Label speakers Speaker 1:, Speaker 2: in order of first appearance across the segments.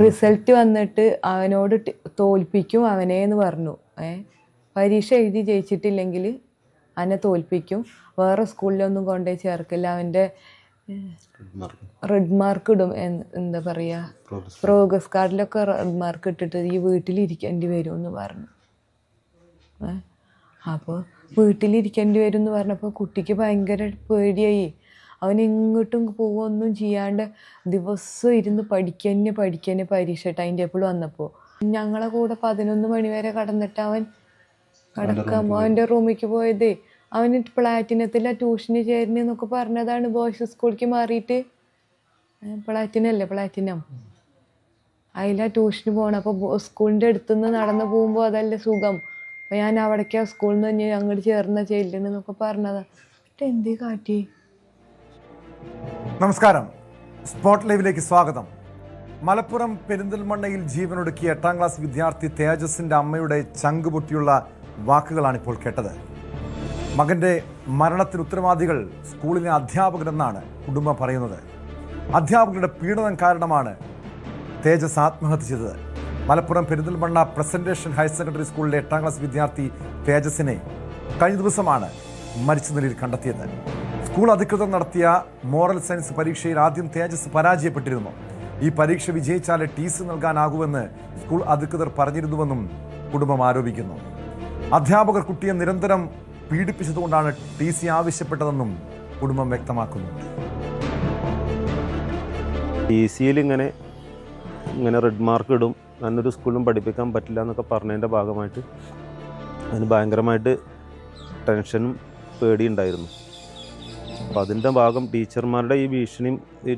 Speaker 1: Result വന്നിട്ട് അവനോട് തോൽപ്പിക്കും അവനെ എന്ന് പറഞ്ഞു. പരീക്ഷ എഴുതി ജയിച്ചിട്ടില്ലെങ്കിൽ അവനെ തോൽപ്പിക്കും, വേറെ സ്കൂളിലൊന്നും കൊണ്ടുപോയി ചേർക്കില്ല, അവൻ്റെ റെഡ് മാർക്ക് ഇടും, എന്താ പറയുക, പ്രോഗ്രസ് കാർഡിലൊക്കെ റെഡ് മാർക്ക് ഇട്ടിട്ട് ഈ വീട്ടിലിരിക്കേണ്ടി വരും എന്ന് പറഞ്ഞു. അപ്പോൾ വീട്ടിലിരിക്കേണ്ടി വരും എന്ന് പറഞ്ഞപ്പോൾ കുട്ടിക്ക് ഭയങ്കര പേടിയായി. അവൻ എങ്ങോട്ടും പോവുകയൊന്നും ചെയ്യാണ്ട് ദിവസം ഇരുന്ന് പഠിക്കന്നെ പരീക്ഷ ടൈം ടേബിൾ വന്നപ്പോൾ ഞങ്ങളെ കൂടെ 11 മണി വരെ കടന്നിട്ട് അവൻ അവൻ്റെ റൂമിലേക്ക് പോയത്. അവന് പ്ലാറ്റിനത്തില്ല ട്യൂഷന് ചേരുന്നൊക്കെ പറഞ്ഞതാണ്, ബോയ്സ് സ്കൂളിലേക്ക് മാറിയിട്ട്. പ്ലാറ്റിനം അതിലാ ട്യൂഷന് പോകണം. അപ്പോൾ സ്കൂളിൻ്റെ അടുത്തുനിന്ന് നടന്നു പോകുമ്പോൾ അതല്ലേ സുഖം. അപ്പോൾ ഞാൻ അവിടേക്കാ സ്കൂളിൽ നിന്ന് തന്നെ അങ്ങോട്ട് ചേർന്ന ചെല്ലുന്നൊക്കെ പറഞ്ഞതാ. എന്നിട്ട് എന്തേ കാട്ടി.
Speaker 2: നമസ്കാരം, സ്പോട്ട് ലൈവിലേക്ക് സ്വാഗതം. മലപ്പുറം പെരിന്തൽമണ്ണയിൽ ജീവനൊടുക്കിയ 8ാം ക്ലാസ് വിദ്യാർത്ഥി തേജസിന്റെ അമ്മയുടെ ചങ്കുപൊട്ടിയുള്ള വാക്കുകളാണിപ്പോൾ കേട്ടത്. മകന്റെ മരണത്തിന് ഉത്തരവാദികൾ സ്കൂളിലെ അധ്യാപകരെന്നാണ് കുടുംബം പറയുന്നത്. അധ്യാപകരുടെ പീഡനം കാരണമാണ് തേജസ് ആത്മഹത്യ ചെയ്തത്. Malappuram Perinthalmanna presentation higher secondary സ്കൂളിലെ 8ാം ക്ലാസ് വിദ്യാർത്ഥി തേജസിനെ കഴിഞ്ഞ ദിവസമാണ് മരിച്ച നിലയിൽ കണ്ടെത്തിയത്. സ്കൂൾ അധികൃതർ നടത്തിയ മോറൽ സയൻസ് പരീക്ഷയിൽ ആദ്യം തേജസ് പരാജയപ്പെട്ടിരുന്നു. ഈ പരീക്ഷ വിജയിച്ചാലേ TC നൽകാനാകുമെന്ന് സ്കൂൾ അധികൃതർ പറഞ്ഞിരുന്നുവെന്നും കുടുംബം ആരോപിക്കുന്നു. അധ്യാപകർ കുട്ടിയെ നിരന്തരം പീഡിപ്പിച്ചതുകൊണ്ടാണ് TC ആവശ്യപ്പെട്ടതെന്നും കുടുംബം വ്യക്തമാക്കുന്നു.
Speaker 3: TCയിൽ ഇങ്ങനെ റെഡ് മാർക്ക് ഇടും, നല്ലൊരു സ്കൂളിലും പഠിപ്പിക്കാൻ പറ്റില്ല എന്നൊക്കെ പറഞ്ഞതിൻ്റെ ഭാഗമായിട്ട് അതിന് ഭയങ്കരമായിട്ട് ടെൻഷനും പേടിയുണ്ടായിരുന്നു. അപ്പോൾ അതിൻ്റെ ഭാഗം ടീച്ചർമാരുടെ ഈ ഭീഷണിയും ഈ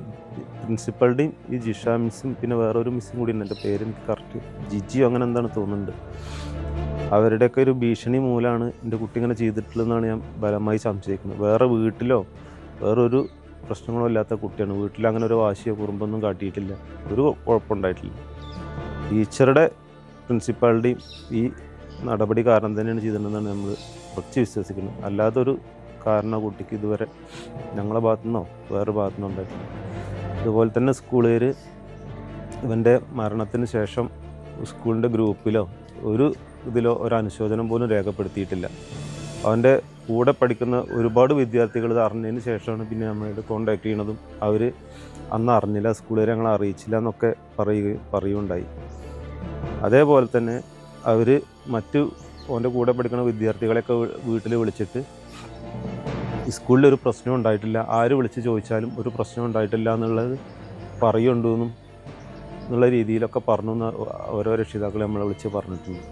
Speaker 3: പ്രിൻസിപ്പളുടെയും ഈ ജിഷ മിസ്സും പിന്നെ വേറൊരു മിസ്സും കൂടി ഉണ്ട്, എൻ്റെ പേര് എനിക്ക് കറക്റ്റ് ജിജിയോ അങ്ങനെ എന്താണ് തോന്നുന്നുണ്ട്, അവരുടെയൊക്കെ ഒരു ഭീഷണി മൂലമാണ് എൻ്റെ കുട്ടി ഇങ്ങനെ ചെയ്തിട്ടുള്ളതെന്നാണ് ഞാൻ ബലമായി സംശയിക്കുന്നത്. വേറെ വീട്ടിലോ വേറൊരു പ്രശ്നങ്ങളോ ഇല്ലാത്ത കുട്ടിയാണ്. വീട്ടിൽ അങ്ങനെ ഒരു വാശിയോ കുറുമ്പൊന്നും കാട്ടിയിട്ടില്ല, ഒരു കുഴപ്പമുണ്ടായിട്ടില്ല. ടീച്ചറുടെ പ്രിൻസിപ്പാളുടെയും ഈ നടപടി കാരണം തന്നെയാണ് ചെയ്തിട്ടുണ്ടെന്നാണ് നമ്മൾ കുറച്ച് വിശ്വസിക്കുന്നത്. അല്ലാതൊരു കാരണം കുട്ടിക്ക് ഇതുവരെ ഞങ്ങളെ ഭാഗത്തുനിന്നോ വേറെ ഭാഗത്തുനിന്നോ ഉണ്ടായിട്ടില്ല. അതുപോലെ തന്നെ സ്കൂളുകാർ ഇവൻ്റെ മരണത്തിന് ശേഷം സ്കൂളിൻ്റെ ഗ്രൂപ്പിലോ ഒരു ഇതിലോ ഒരു അനുശോചനം പോലും രേഖപ്പെടുത്തിയിട്ടില്ല. അവൻ്റെ കൂടെ പഠിക്കുന്ന ഒരുപാട് വിദ്യാർത്ഥികൾ ഇത് അറിഞ്ഞതിന് ശേഷമാണ് പിന്നെ നമ്മളോട് കോൺടാക്ട് ചെയ്യണതും അവർ അന്ന് അറിഞ്ഞില്ല, സ്കൂളുകാരെ ഞങ്ങളെ അറിയിച്ചില്ല എന്നൊക്കെ പറയുകയുണ്ടായി. അതേപോലെ തന്നെ അവർ മറ്റു അവൻ്റെ കൂടെ പഠിക്കുന്ന വിദ്യാർത്ഥികളെയൊക്കെ വീട്ടിൽ വിളിച്ചിട്ട് സ്കൂളിലൊരു പ്രശ്നം ഉണ്ടായിട്ടില്ല, ആര് വിളിച്ച് ചോദിച്ചാലും ഒരു പ്രശ്നം ഉണ്ടായിട്ടില്ല എന്നുള്ളത് പറയുന്നുണ്ടെന്നും എന്നുള്ള രീതിയിലൊക്കെ പറഞ്ഞു ഓരോ രക്ഷിതാക്കളെ നമ്മളെ വിളിച്ച് പറഞ്ഞിട്ടുണ്ട്.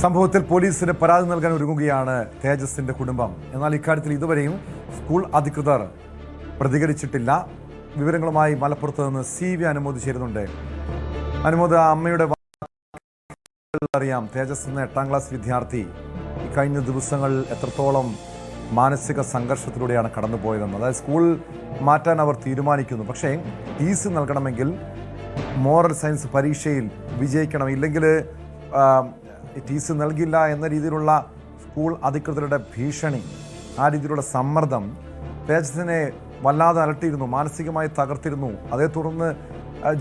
Speaker 2: സംഭവത്തിൽ പോലീസിന് പരാതി നൽകാൻ ഒരുങ്ങുകയാണ് തേജസിന്റെ കുടുംബം. എന്നാൽ ഇക്കാര്യത്തിൽ ഇതുവരെയും സ്കൂൾ അധികൃതർ പ്രതികരിച്ചിട്ടില്ല. വിവരങ്ങളുമായി മലപ്പുറത്ത് നിന്ന് CV അനുമോദ് ചേരുന്നുണ്ട്. അനുമോദ്, അമ്മയുടെ അറിയാം, തേജസ് എന്ന 8ാം ക്ലാസ് വിദ്യാർത്ഥി കഴിഞ്ഞ ദിവസങ്ങൾ എത്രത്തോളം മാനസിക സംഘർഷത്തിലൂടെയാണ് കടന്നുപോയതെന്ന്. അതായത് സ്കൂൾ മാറ്റാൻ അവർ തീരുമാനിക്കുന്നു, പക്ഷേ TC നൽകണമെങ്കിൽ മോറൽ സയൻസ് പരീക്ഷയിൽ വിജയിക്കണം, ഇല്ലെങ്കിൽ TC നൽകില്ല എന്ന രീതിയിലുള്ള സ്കൂൾ അധികൃതരുടെ ഭീഷണി, ആ രീതിയിലുള്ള സമ്മർദ്ദം തേജസിനെ വല്ലാതെ അലട്ടിയിരുന്നു, മാനസികമായി തകർത്തിരുന്നു. അതേ തുടർന്ന്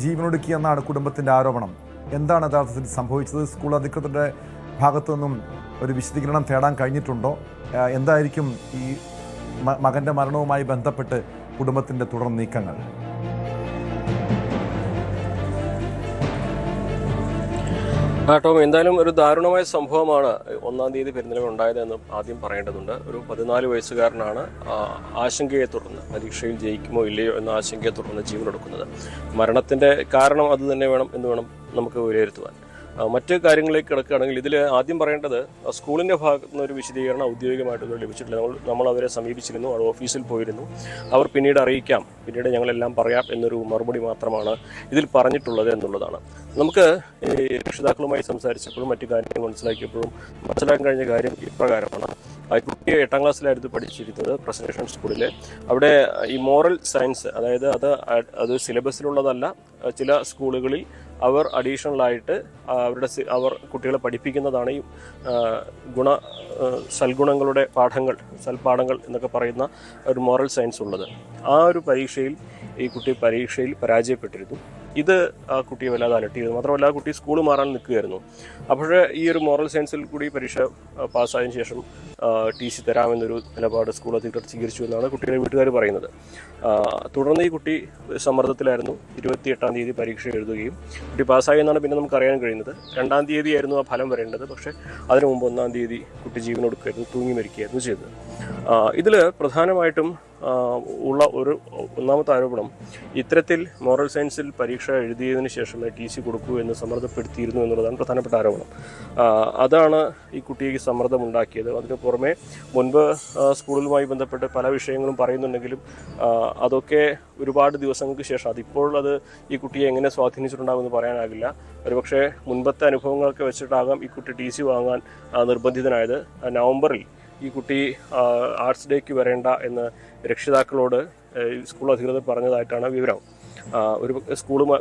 Speaker 2: ജീവനൊടുക്കിയെന്നാണ് കുടുംബത്തിൻ്റെ ആരോപണം. എന്താണ് യഥാർത്ഥത്തിൽ സംഭവിച്ചത്? സ്കൂൾ അധികൃതരുടെ ഭാഗത്തു നിന്നും ഒരു വിശദീകരണം തേടാൻ കഴിഞ്ഞിട്ടുണ്ടോ? എന്തായിരിക്കും ഈ മകൻ്റെ മരണവുമായി ബന്ധപ്പെട്ട് കുടുംബത്തിൻ്റെ തുടർ നീക്കങ്ങൾ?
Speaker 4: ടോം, എന്തായാലും ഒരു ദാരുണമായ സംഭവമാണ് 1-ാം തീയതി പെരുന്തൽമണ്ണ ഉണ്ടായതെന്ന് ആദ്യം പറയേണ്ടതുണ്ട്. ഒരു 14 വയസ്സുകാരനാണ് ആശങ്കയെ തുടർന്ന് പരീക്ഷയിൽ ജയിക്കുമോ ഇല്ലയോ എന്ന ആശങ്കയെ തുടർന്ന് ജീവനെടുക്കുന്നത്. മരണത്തിൻ്റെ കാരണം അത് തന്നെ വേണം നമുക്ക് വിലയിരുത്തുവാൻ. മറ്റ് കാര്യങ്ങളിലേക്ക് കിടക്കുകയാണെങ്കിൽ ഇതിൽ ആദ്യം പറയേണ്ടത് സ്കൂളിൻ്റെ ഭാഗത്തു നിന്ന് ഒരു വിശദീകരണം ഔദ്യോഗികമായിട്ടൊന്നും ലഭിച്ചിട്ടില്ല. നമ്മൾ അവരെ സമീപിച്ചിരുന്നു, അവർ ഓഫീസിൽ പോയിരുന്നു. അവർ പിന്നീട് അറിയിക്കാം, പിന്നീട് ഞങ്ങളെല്ലാം പറയാം എന്നൊരു മറുപടി മാത്രമാണ് ഇതിൽ പറഞ്ഞിട്ടുള്ളത് എന്നുള്ളതാണ്. നമുക്ക് ഈ രക്ഷിതാക്കളുമായി സംസാരിച്ചപ്പോഴും മറ്റു കാര്യങ്ങൾ മനസ്സിലാക്കാൻ കഴിഞ്ഞ കാര്യം ഇപ്രകാരമാണ്. കുട്ടിയെ 8ാം ക്ലാസ്സിലായിരുന്നു പഠിച്ചിരുന്നത് പ്രസന്റേഷൻ സ്കൂളിൽ. അവിടെ ഈ മോറൽ സയൻസ്, അതായത് അത് സിലബസിലുള്ളതല്ല, ചില സ്കൂളുകളിൽ അവർ അഡീഷണലായിട്ട് അവർ കുട്ടികളെ പഠിപ്പിക്കുന്നതാണ് ഈ സൽഗുണങ്ങളുടെ സൽപാഠങ്ങൾ എന്നൊക്കെ പറയുന്ന ഒരു മോറൽ സയൻസ് ഉള്ളത്. ആ ഒരു പരീക്ഷയിൽ ഈ കുട്ടി പരീക്ഷയിൽ പരാജയപ്പെട്ടിരുന്നു. ഇത് ആ കുട്ടിയെ വല്ലാതെ അലട്ടിയിരുന്നു. മാത്രമല്ല കുട്ടി സ്കൂൾ മാറാൻ നിൽക്കുകയായിരുന്നു. അപ്പോഴേ ഈ ഒരു മോറൽ സയൻസിൽ കൂടി പരീക്ഷ പാസ്സായതിനു ശേഷം ടി സി തരാമെന്നൊരു നിലപാട് സ്കൂൾ അധികൃതർ സ്വീകരിച്ചു എന്നാണ് കുട്ടിയുടെ വീട്ടുകാർ പറയുന്നത്. തുടർന്ന് ഈ കുട്ടി സമ്മർദ്ദത്തിലായിരുന്നു. 28-ാം തീയതി പരീക്ഷ എഴുതുകയും കുട്ടി പാസ്സായി എന്നാണ് പിന്നെ നമുക്ക് അറിയാൻ കഴിയുന്നത്. 2-ാം തീയതി ആയിരുന്നു ആ ഫലം വരേണ്ടത്. പക്ഷേ അതിനു മുമ്പ് 1-ാം തീയതി കുട്ടി ജീവനൊടുക്കുകയായിരുന്നു, തൂങ്ങി മരിക്കുകയായിരുന്നു ചെയ്തത്. ഇതിൽ പ്രധാനമായിട്ടും ഉള്ള ഒരു ഒന്നാമത്തെ ആരോപണം, ഇത്തരത്തിൽ മോറൽ സയൻസിൽ പരീക്ഷ എഴുതിയതിന് ശേഷമേ ടി സി കൊടുക്കൂ എന്ന് സമ്മർദ്ദപ്പെടുത്തിയിരുന്നു എന്നുള്ളതാണ് പ്രധാനപ്പെട്ട ആരോപണം. അതാണ് ഈ കുട്ടിക്ക് സമ്മർദ്ദം ഉണ്ടാക്കിയത്. അതിന് പുറമെ മുൻപ് സ്കൂളുമായി ബന്ധപ്പെട്ട് പല വിഷയങ്ങളും പറയുന്നുണ്ടെങ്കിലും അതൊക്കെ ഒരുപാട് ദിവസങ്ങൾക്ക് ശേഷം അതിപ്പോൾ അത് ഈ കുട്ടിയെ എങ്ങനെ സ്വാധീനിച്ചിട്ടുണ്ടാകുമെന്ന് പറയാനാകില്ല. ഒരുപക്ഷെ മുൻപത്തെ അനുഭവങ്ങളൊക്കെ വെച്ചിട്ടാകാം ഈ കുട്ടി ടി സി വാങ്ങാൻ നിർബന്ധിതനായത്. നവംബറിൽ ഈ കുട്ടി ആർട്സ് ഡേക്ക് വരേണ്ട എന്ന് രക്ഷിതാക്കളോട് സ്കൂൾ അധികൃതർ പറഞ്ഞതായിട്ടാണ് വിവരം. ഒരു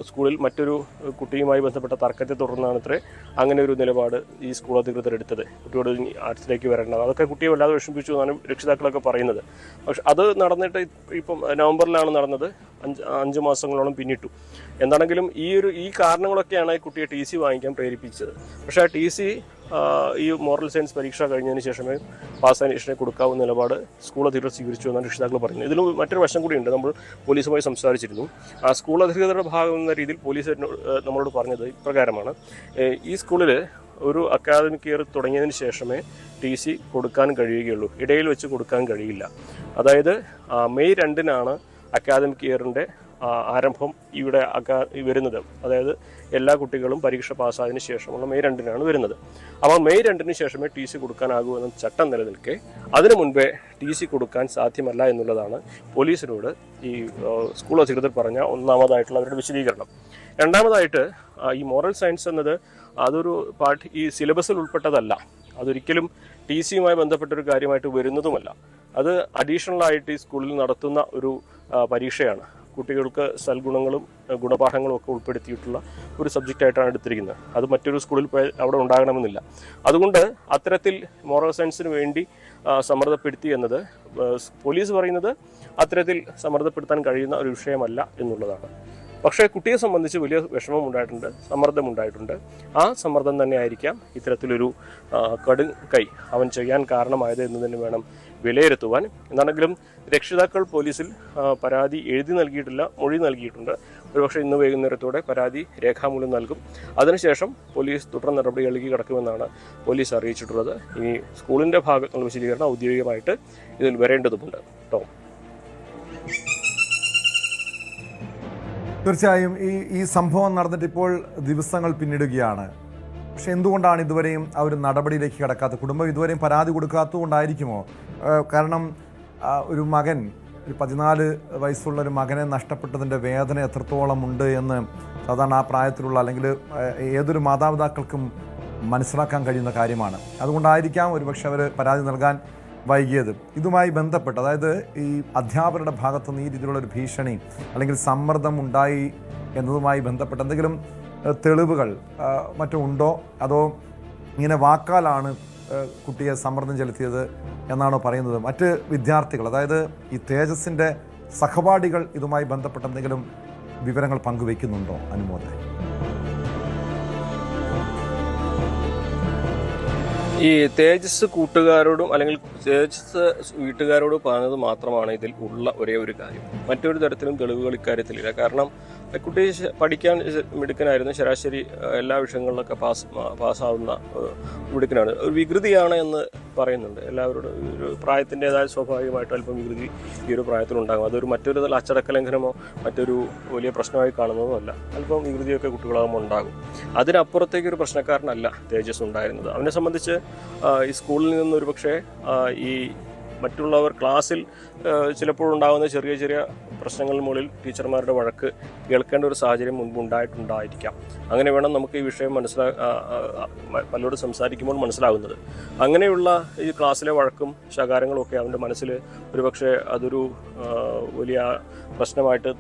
Speaker 4: സ്കൂളിൽ മറ്റൊരു കുട്ടിയുമായി ബന്ധപ്പെട്ട തർക്കത്തെ തുടർന്നാണ് ഇത്രേ അങ്ങനെ ഒരു നിലപാട് ഈ സ്കൂൾ അധികൃതർ എടുത്തത്. കുട്ടിയോട് ആർട്സിലേക്ക് വരേണ്ടത്, അതൊക്കെ കുട്ടിയെ വല്ലാതെ വിഷമിപ്പിച്ചു എന്നാണ് രക്ഷിതാക്കളൊക്കെ പറയുന്നത്. പക്ഷെ അത് നടന്നിട്ട് ഇപ്പം നവംബറിലാണ് നടന്നത്. 5 മാസങ്ങളോളം പിന്നിട്ടു. എന്താണെങ്കിലും ഈ കാരണങ്ങളൊക്കെയാണ് കുട്ടിയെ ടി സി വാങ്ങിക്കാൻ പ്രേരിപ്പിച്ചത്. പക്ഷേ ആ ടി സി ഈ മോറൽ സയൻസ് പരീക്ഷ കഴിഞ്ഞതിന് ശേഷമേ പാസ്സായതിനെ കൊടുക്കാവുന്ന നിലപാട് സ്കൂൾ അധികൃതർ സ്വീകരിച്ചു എന്നാണ് രക്ഷിതാക്കൾ പറയുന്നത്. ഇതിൽ മറ്റൊരു വശം കൂടിയുണ്ട്. നമ്മൾ പോലീസുമായി സംസാരിച്ചിരുന്നു. ആ സ്കൂൾ അധികൃതരുടെ ഭാഗം എന്ന രീതിയിൽ പോലീസ് നമ്മളോട് പറഞ്ഞത് ഇപ്രകാരമാണ്: ഈ സ്കൂളിൽ ഒരു അക്കാദമിക് ഇയർ തുടങ്ങിയതിന് ശേഷമേ ടി സി കൊടുക്കാൻ കഴിയുകയുള്ളൂ, ഇടയിൽ വെച്ച് കൊടുക്കാൻ കഴിയില്ല. അതായത് മെയ് 2-നാണ് അക്കാദമിക് ഇയറിൻ്റെ ആരംഭം ഇവിടെ വരുന്നത്. അതായത് എല്ലാ കുട്ടികളും പരീക്ഷ പാസ്സായതിനു ശേഷമുള്ള മെയ് 2-നാണ് വരുന്നത്. അപ്പോൾ മെയ് 2-ന് ശേഷമേ ടി സി കൊടുക്കാനാകൂ എന്ന ചട്ടം നിലനിൽക്കെ അതിനു മുൻപേ ടി സി കൊടുക്കാൻ സാധ്യമല്ല എന്നുള്ളതാണ് പോലീസിനോട് ഈ സ്കൂൾ അധികൃതർ പറഞ്ഞ ഒന്നാമതായിട്ടുള്ള അവരുടെ വിശദീകരണം. രണ്ടാമതായിട്ട് ഈ മോറൽ സയൻസ് എന്നത് അതൊരു ഈ സിലബസിൽ ഉൾപ്പെട്ടതല്ല. അതൊരിക്കലും ടി സിയുമായി ബന്ധപ്പെട്ടൊരു കാര്യമായിട്ട് വരുന്നതുമല്ല. അത് അഡീഷണൽ ആയിട്ട് ഈ സ്കൂളിൽ നടത്തുന്ന ഒരു പരീക്ഷയാണ്. കുട്ടികൾക്ക് സൽഗുണങ്ങളും ഗുണപാഠങ്ങളും ഒക്കെ ഉൾപ്പെടുത്തിയിട്ടുള്ള ഒരു സബ്ജക്റ്റായിട്ടാണ് എടുത്തിരിക്കുന്നത്. അത് മറ്റൊരു സ്കൂളിൽ പോയി അവിടെ ഉണ്ടാകണമെന്നില്ല. അതുകൊണ്ട് അത്തരത്തിൽ മോറൽ സയൻസിന് വേണ്ടി സമ്മർദ്ദപ്പെടുത്തി എന്നത് പോലീസ് പറയുന്നത് അത്തരത്തിൽ സമ്മർദ്ദപ്പെടുത്താൻ കഴിയുന്ന ഒരു വിഷയമല്ല എന്നുള്ളതാണ്. പക്ഷേ കുട്ടിയെ സംബന്ധിച്ച് വലിയ വിഷമമുണ്ടായിട്ടുണ്ട്, സമ്മർദ്ദമുണ്ടായിട്ടുണ്ട്. ആ സമ്മർദ്ദം തന്നെ ആയിരിക്കാം ഇത്തരത്തിലൊരു കടും കൈ അവൻ ചെയ്യാൻ കാരണമായത് എന്ന് തന്നെ വേണം വിലയിരുത്തുവാൻ. എന്നാണെങ്കിലും രക്ഷിതാക്കൾ പോലീസിൽ പരാതി എഴുതി നൽകിയിട്ടില്ല, മൊഴി നൽകിയിട്ടുണ്ട്. ഒരുപക്ഷെ ഇന്ന് വൈകുന്നേരത്തോടെ പരാതി രേഖാമൂലം നൽകും. അതിനുശേഷം പോലീസ് തുടർ നടപടികളിലേക്ക് കടക്കുമെന്നാണ് പോലീസ് അറിയിച്ചിട്ടുള്ളത്. ഇനി സ്കൂളിൻ്റെ ഭാഗത്തുള്ള വിശദീകരണം ഔദ്യോഗികമായിട്ട് ഇതിൽ വരേണ്ടതുമുണ്ട്. ടോം.
Speaker 2: തീർച്ചയായും ഈ സംഭവം നടന്നിട്ട് ഇപ്പോൾ ദിവസങ്ങൾ പിന്നിടുകയാണ്. പക്ഷെ എന്തുകൊണ്ടാണ് ഇതുവരെയും ആ ഒരു നടപടിയിലേക്ക് കടക്കാത്തത്? കുടുംബം ഇതുവരെയും പരാതി കൊടുക്കാത്തതുകൊണ്ടായിരിക്കുമോ? കാരണം ഒരു മകൻ, ഒരു 14 വയസ്സുള്ള ഒരു മകനെ നഷ്ടപ്പെട്ടതിൻ്റെ വേദന എത്രത്തോളം ഉണ്ട് എന്ന് സാധാരണ ആ പ്രായത്തിലുള്ള അല്ലെങ്കിൽ ഏതൊരു മാതാപിതാക്കൾക്കും മനസ്സിലാക്കാൻ കഴിയുന്ന കാര്യമാണ്. അതുകൊണ്ടായിരിക്കാം ഒരുപക്ഷെ അവർ പരാതി നൽകാൻ വൈകിയത്. ഇതുമായി ബന്ധപ്പെട്ട്, അതായത് ഈ അധ്യാപകരുടെ ഭാഗത്തുനിന്ന് ഈ രീതിയിലുള്ളൊരു ഭീഷണി അല്ലെങ്കിൽ സമ്മർദ്ദം ഉണ്ടായി എന്നതുമായി ബന്ധപ്പെട്ട് എന്തെങ്കിലും തെളിവുകൾ മറ്റും ഉണ്ടോ? അതോ ഇങ്ങനെ വാക്കാലാണ് കുട്ടിയെ സമ്മർദ്ദം ചെലുത്തിയത് എന്നാണോ പറയുന്നത്? മറ്റ് വിദ്യാർത്ഥികൾ, അതായത് ഈ തേജസിൻ്റെ സഹപാഠികൾ ഇതുമായി ബന്ധപ്പെട്ട് എന്തെങ്കിലും വിവരങ്ങൾ പങ്കുവയ്ക്കുന്നുണ്ടോ അനുമോദ്?
Speaker 4: ഈ തേജസ് കൂട്ടുകാരോടും അല്ലെങ്കിൽ തേജസ് വീട്ടുകാരോടും പറഞ്ഞത് മാത്രമാണ് ഇതിൽ ഉള്ള ഒരേ ഒരു കാര്യം. മറ്റൊരു തരത്തിലും തെളിവുകൾ ഇക്കാര്യത്തിലില്ല. കാരണം കുട്ടി പഠിക്കാൻ മിടുക്കനായിരുന്നു, ശരാശരി എല്ലാ വിഷയങ്ങളിലൊക്കെ പാസ്സാവുന്ന മിടുക്കനാണ്. ഒരു വികൃതിയാണ് എന്ന് പറയുന്നുണ്ട്. എല്ലാവരോടും ഒരു പ്രായത്തിൻ്റെതായ സ്വാഭാവികമായിട്ടും അല്പം വികൃതി ഈ ഒരു പ്രായത്തിലുണ്ടാകും. അതൊരു മറ്റൊരു തല അച്ചടക്ക ലംഘനമോ മറ്റൊരു വലിയ പ്രശ്നമായി കാണുന്നതോ അല്ല. അല്പം വികൃതിയൊക്കെ കുട്ടികളാകുമ്പോൾ ഉണ്ടാകും. അതിനപ്പുറത്തേക്ക് ഒരു പ്രശ്നക്കാരനല്ല തേജസ് ഉണ്ടായിരുന്നത്. അവനെ സംബന്ധിച്ച് ഈ സ്കൂളിൽ നിന്നൊരു പക്ഷേ ഈ മറ്റുള്ളവർ ക്ലാസ്സിൽ ചിലപ്പോഴുണ്ടാകുന്ന ചെറിയ ചെറിയ പ്രശ്നങ്ങളിൽ മുകളിൽ ടീച്ചർമാരുടെ വഴക്ക് കേൾക്കേണ്ട ഒരു സാഹചര്യം മുൻപ് ഉണ്ടായിട്ടുണ്ടായിരിക്കാം. അങ്ങനെ വേണം നമുക്ക് ഈ വിഷയം പലരോട് സംസാരിക്കുമ്പോൾ മനസ്സിലാകുന്നത്. അങ്ങനെയുള്ള ഈ ക്ലാസ്സിലെ വഴക്കും ശകാരങ്ങളും ഒക്കെ അവൻ്റെ മനസ്സിൽ ഒരുപക്ഷെ അതൊരു വലിയ പ്രശ്നമായിട്ട്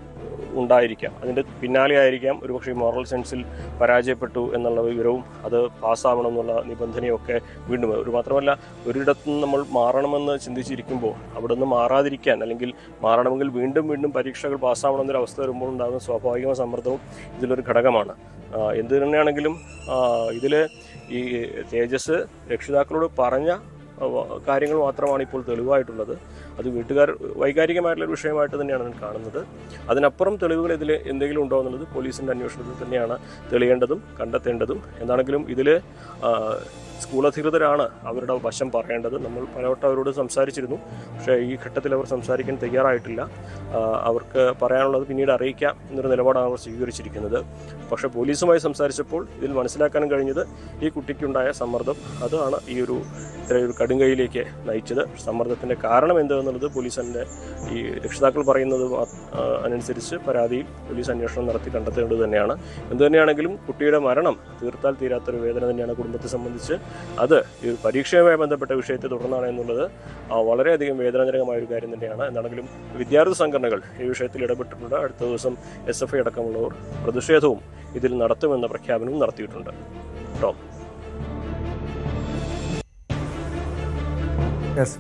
Speaker 4: ഉണ്ടായിരിക്കാം. അതിൻ്റെ പിന്നാലെ ആയിരിക്കാം ഒരുപക്ഷെ മോറൽ സെൻസിൽ പരാജയപ്പെട്ടു എന്നുള്ള വിവരവും അത് പാസ്സാവണം എന്നുള്ള നിബന്ധനയൊക്കെ വീണ്ടും മാത്രമല്ല ഒരിടത്തു നിന്ന് നമ്മൾ മാറണമെന്ന് ചിന്തിച്ചിരിക്കുമ്പോൾ അവിടെ നിന്ന് മാറാതിരിക്കാൻ അല്ലെങ്കിൽ മാറണമെങ്കിൽ വീണ്ടും വീണ്ടും പരീക്ഷകൾ പാസ്സാവണമെന്നൊരു അവസ്ഥ വരുമ്പോൾ ഉണ്ടാകുന്ന സ്വാഭാവികമായ സമ്മർദ്ദവും ഇതിലൊരു ഘടകമാണ്. എന്ത് തന്നെയാണെങ്കിലും ഇതിൽ ഈ തേജസ് രക്ഷിതാക്കളോട് പറഞ്ഞ കാര്യങ്ങൾ മാത്രമാണ് ഇപ്പോൾ തെളിവായിട്ടുള്ളത്. അത് വീട്ടുകാർ വൈകാരികമായിട്ടുള്ളൊരു വിഷയമായിട്ട് തന്നെയാണ് ഞാൻ കാണുന്നത്. അതിനപ്പുറം തെളിവുകൾ ഇതിൽ എന്തെങ്കിലും ഉണ്ടോ എന്നുള്ളത് പോലീസിൻ്റെ അന്വേഷണത്തിൽ തന്നെയാണ് തെളിയേണ്ടതും കണ്ടെത്തേണ്ടതും. എന്താണെങ്കിലും ഇതിൽ സ്കൂൾ അധികൃതരാണ് അവരുടെ വശം പറയേണ്ടത്. നമ്മൾ പലവട്ടം അവരോട് സംസാരിച്ചിരുന്നു, പക്ഷേ ഈ ഘട്ടത്തിൽ അവർ സംസാരിക്കാൻ തയ്യാറായിട്ടില്ല. അവർക്ക് പറയാനുള്ളത് പിന്നീട് അറിയിക്കാം എന്നൊരു നിലപാടാണ് അവർ സ്വീകരിച്ചിരിക്കുന്നത്. പക്ഷേ പോലീസുമായി സംസാരിച്ചപ്പോൾ ഇതിൽ മനസ്സിലാക്കാനും കഴിഞ്ഞത് ഈ കുട്ടിക്കുണ്ടായ സമ്മർദ്ദം അതാണ് ഈ ഇത്രയൊരു കടുങ്കൈയിലേക്ക് നയിച്ചത്. സമ്മർദ്ദത്തിൻ്റെ കാരണം എന്തെന്നുള്ളത് പോലീസിൻ്റെ ഈ രക്ഷിതാക്കൾ പറയുന്നത് അനുസരിച്ച് പരാതിയിൽ പോലീസ് അന്വേഷണം നടത്തി കണ്ടെത്തേണ്ടത് തന്നെയാണ്. എന്തുതന്നെയാണെങ്കിലും കുട്ടിയുടെ മരണം തീർത്താൽ തീരാത്തൊരു വേദന തന്നെയാണ് കുടുംബത്തെ സംബന്ധിച്ച്. അത് ഈ ഒരു പരീക്ഷയുമായി ബന്ധപ്പെട്ട വിഷയത്തെ തുടർന്നാണ് എന്നുള്ളത് വളരെയധികം വേദനാജനകമായ ഒരു കാര്യം തന്നെയാണ്. എന്താണെങ്കിലും വിദ്യാർത്ഥി സംഘടനകൾ ഈ വിഷയത്തിൽ ഇടപെട്ടിട്ടുണ്ട്. അടുത്ത ദിവസം SFI അടക്കമുള്ളവർ പ്രതിഷേധവും ഇതിൽ നടത്തുമെന്ന പ്രഖ്യാപനവും നടത്തിയിട്ടുണ്ട്. ടോം.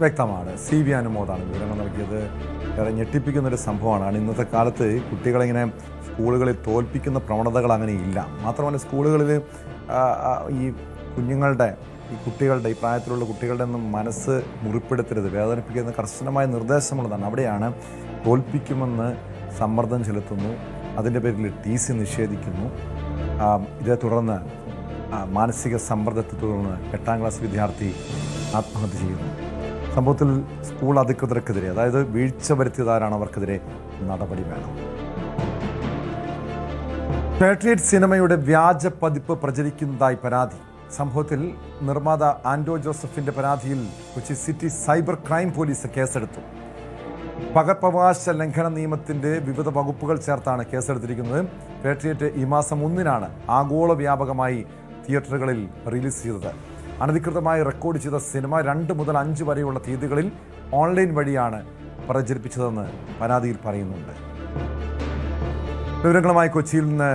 Speaker 2: വ്യക്തമാണ്. CV അനുമോദാണ് വിവരങ്ങൾ നൽകിയത്. ഏറെ ഞെട്ടിപ്പിക്കുന്നൊരു സംഭവമാണ്. ഇന്നത്തെ കാലത്ത് കുട്ടികളിങ്ങനെ സ്കൂളുകളിൽ തോൽപ്പിക്കുന്ന പ്രവണതകൾ അങ്ങനെ ഇല്ല. മാത്രമല്ല സ്കൂളുകളിൽ ഈ കുട്ടികളുടെ ഈ പ്രായത്തിലുള്ള കുട്ടികളുടെ ഒന്നും മനസ്സ് മുറിപ്പെടുത്തരുത്, വേദനിപ്പിക്കുന്ന കർശനമായ നിർദ്ദേശമുള്ളതാണ്. അവിടെയാണ് തോൽപ്പിക്കുമെന്ന് സമ്മർദ്ദം ചെലുത്തുന്നു, അതിൻ്റെ പേരിൽ TC നിഷേധിക്കുന്നു. ഇതേ തുടർന്ന് മാനസിക സമ്മർദ്ദത്തെ തുടർന്ന് 8ാം ക്ലാസ് വിദ്യാർത്ഥി ആത്മഹത്യ ചെയ്യുന്നു. സംഭവത്തിൽ സ്കൂൾ അധികൃതർക്കെതിരെ, അതായത് വീഴ്ച വരുത്തിയതാരാണ് അവർക്കെതിരെ നടപടി വേണം. പാട്രിയറ്റ് സിനിമയുടെ വ്യാജ പതിപ്പ് പ്രചരിക്കുന്നതായി പരാതി. സംഭവത്തിൽ നിർമ്മാത ആൻഡോ ജോസഫിന്റെ പരാതിയിൽ Kochi city cyber crime police കേസെടുത്തു. പകർപ്പവകാശ ലംഘന നിയമത്തിന്റെ വിവിധ വകുപ്പുകൾ ചേർത്താണ് കേസെടുത്തിരിക്കുന്നത്. പാട്രിയറ്റ് ഈ മാസം 1-നാണ് ആഗോള വ്യാപകമായി തിയേറ്ററുകളിൽ റിലീസ് ചെയ്തത്. അനധികൃതമായി റെക്കോർഡ് ചെയ്ത സിനിമ 2 മുതൽ 5 വരെയുള്ള തീയതികളിൽ ഓൺലൈൻ വഴിയാണ് പ്രചരിപ്പിച്ചതെന്ന് പരാതിയിൽ പറയുന്നുണ്ട്. വിവരങ്ങളുമായി കൊച്ചിയിൽ നിന്ന്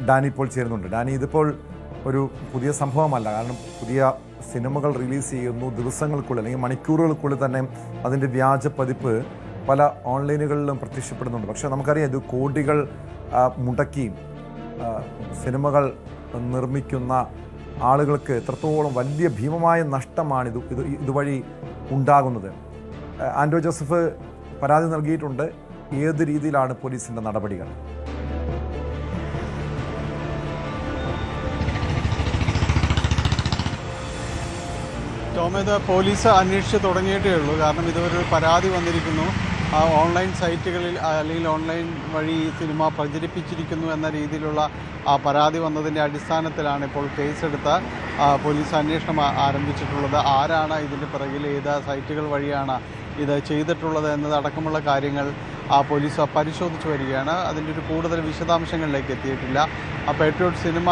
Speaker 2: ഡാനി ഇപ്പോൾ ചേരുന്നുണ്ട്. ഡാനി, ഇതിപ്പോൾ ഒരു പുതിയ സംഭവമല്ല. കാരണം പുതിയ സിനിമകൾ റിലീസ് ചെയ്യുന്നു, ദിവസങ്ങൾക്കുള്ളിൽ അല്ലെങ്കിൽ മണിക്കൂറുകൾക്കുള്ളിൽ തന്നെ അതിൻ്റെ വ്യാജ പതിപ്പ് പല ഓൺലൈനുകളിലും പ്രത്യക്ഷപ്പെടുന്നുണ്ട്. പക്ഷേ നമുക്കറിയാം ഇത് കോടികൾ മുടക്കി സിനിമകൾ നിർമ്മിക്കുന്ന ആളുകൾക്ക് എത്രത്തോളം വലിയ ഭീമമായ നഷ്ടമാണ് ഇതുവഴി ഉണ്ടാകുന്നത്. ആൻഡോ ജോസഫ് പരാതി നൽകിയിട്ടുണ്ട്. ഏത് രീതിയിലാണ് പോലീസിൻ്റെ നടപടികൾ?
Speaker 5: ടോമേത് പോലീസ് അന്വേഷിച്ച് തുടങ്ങിയിട്ടേ ഉള്ളൂ. കാരണം ഇതുവരെ പരാതി വന്നിരിക്കുന്നു, ഓൺലൈൻ സൈറ്റുകളിൽ അല്ലെങ്കിൽ ഓൺലൈൻ വഴി സിനിമ പ്രചരിപ്പിച്ചിരിക്കുന്നു എന്ന രീതിയിലുള്ള പരാതി വന്നതിൻ്റെ അടിസ്ഥാനത്തിലാണ് ഇപ്പോൾ കേസെടുത്ത് പോലീസ് അന്വേഷണം ആരംഭിച്ചിട്ടുള്ളത്. ആരാണ് ഇതിൻ്റെ പിറകിൽ, ഏത് സൈറ്റുകൾ വഴിയാണ് ഇത് ചെയ്തിട്ടുള്ളത് എന്നതടക്കമുള്ള കാര്യങ്ങൾ പോലീസ് പരിശോധിച്ച് വരികയാണ്. അതിൻ്റെ ഒരു കൂടുതൽ വിശദാംശങ്ങളിലേക്ക് എത്തിയിട്ടില്ല. പാട്രിയോട്ട് സിനിമ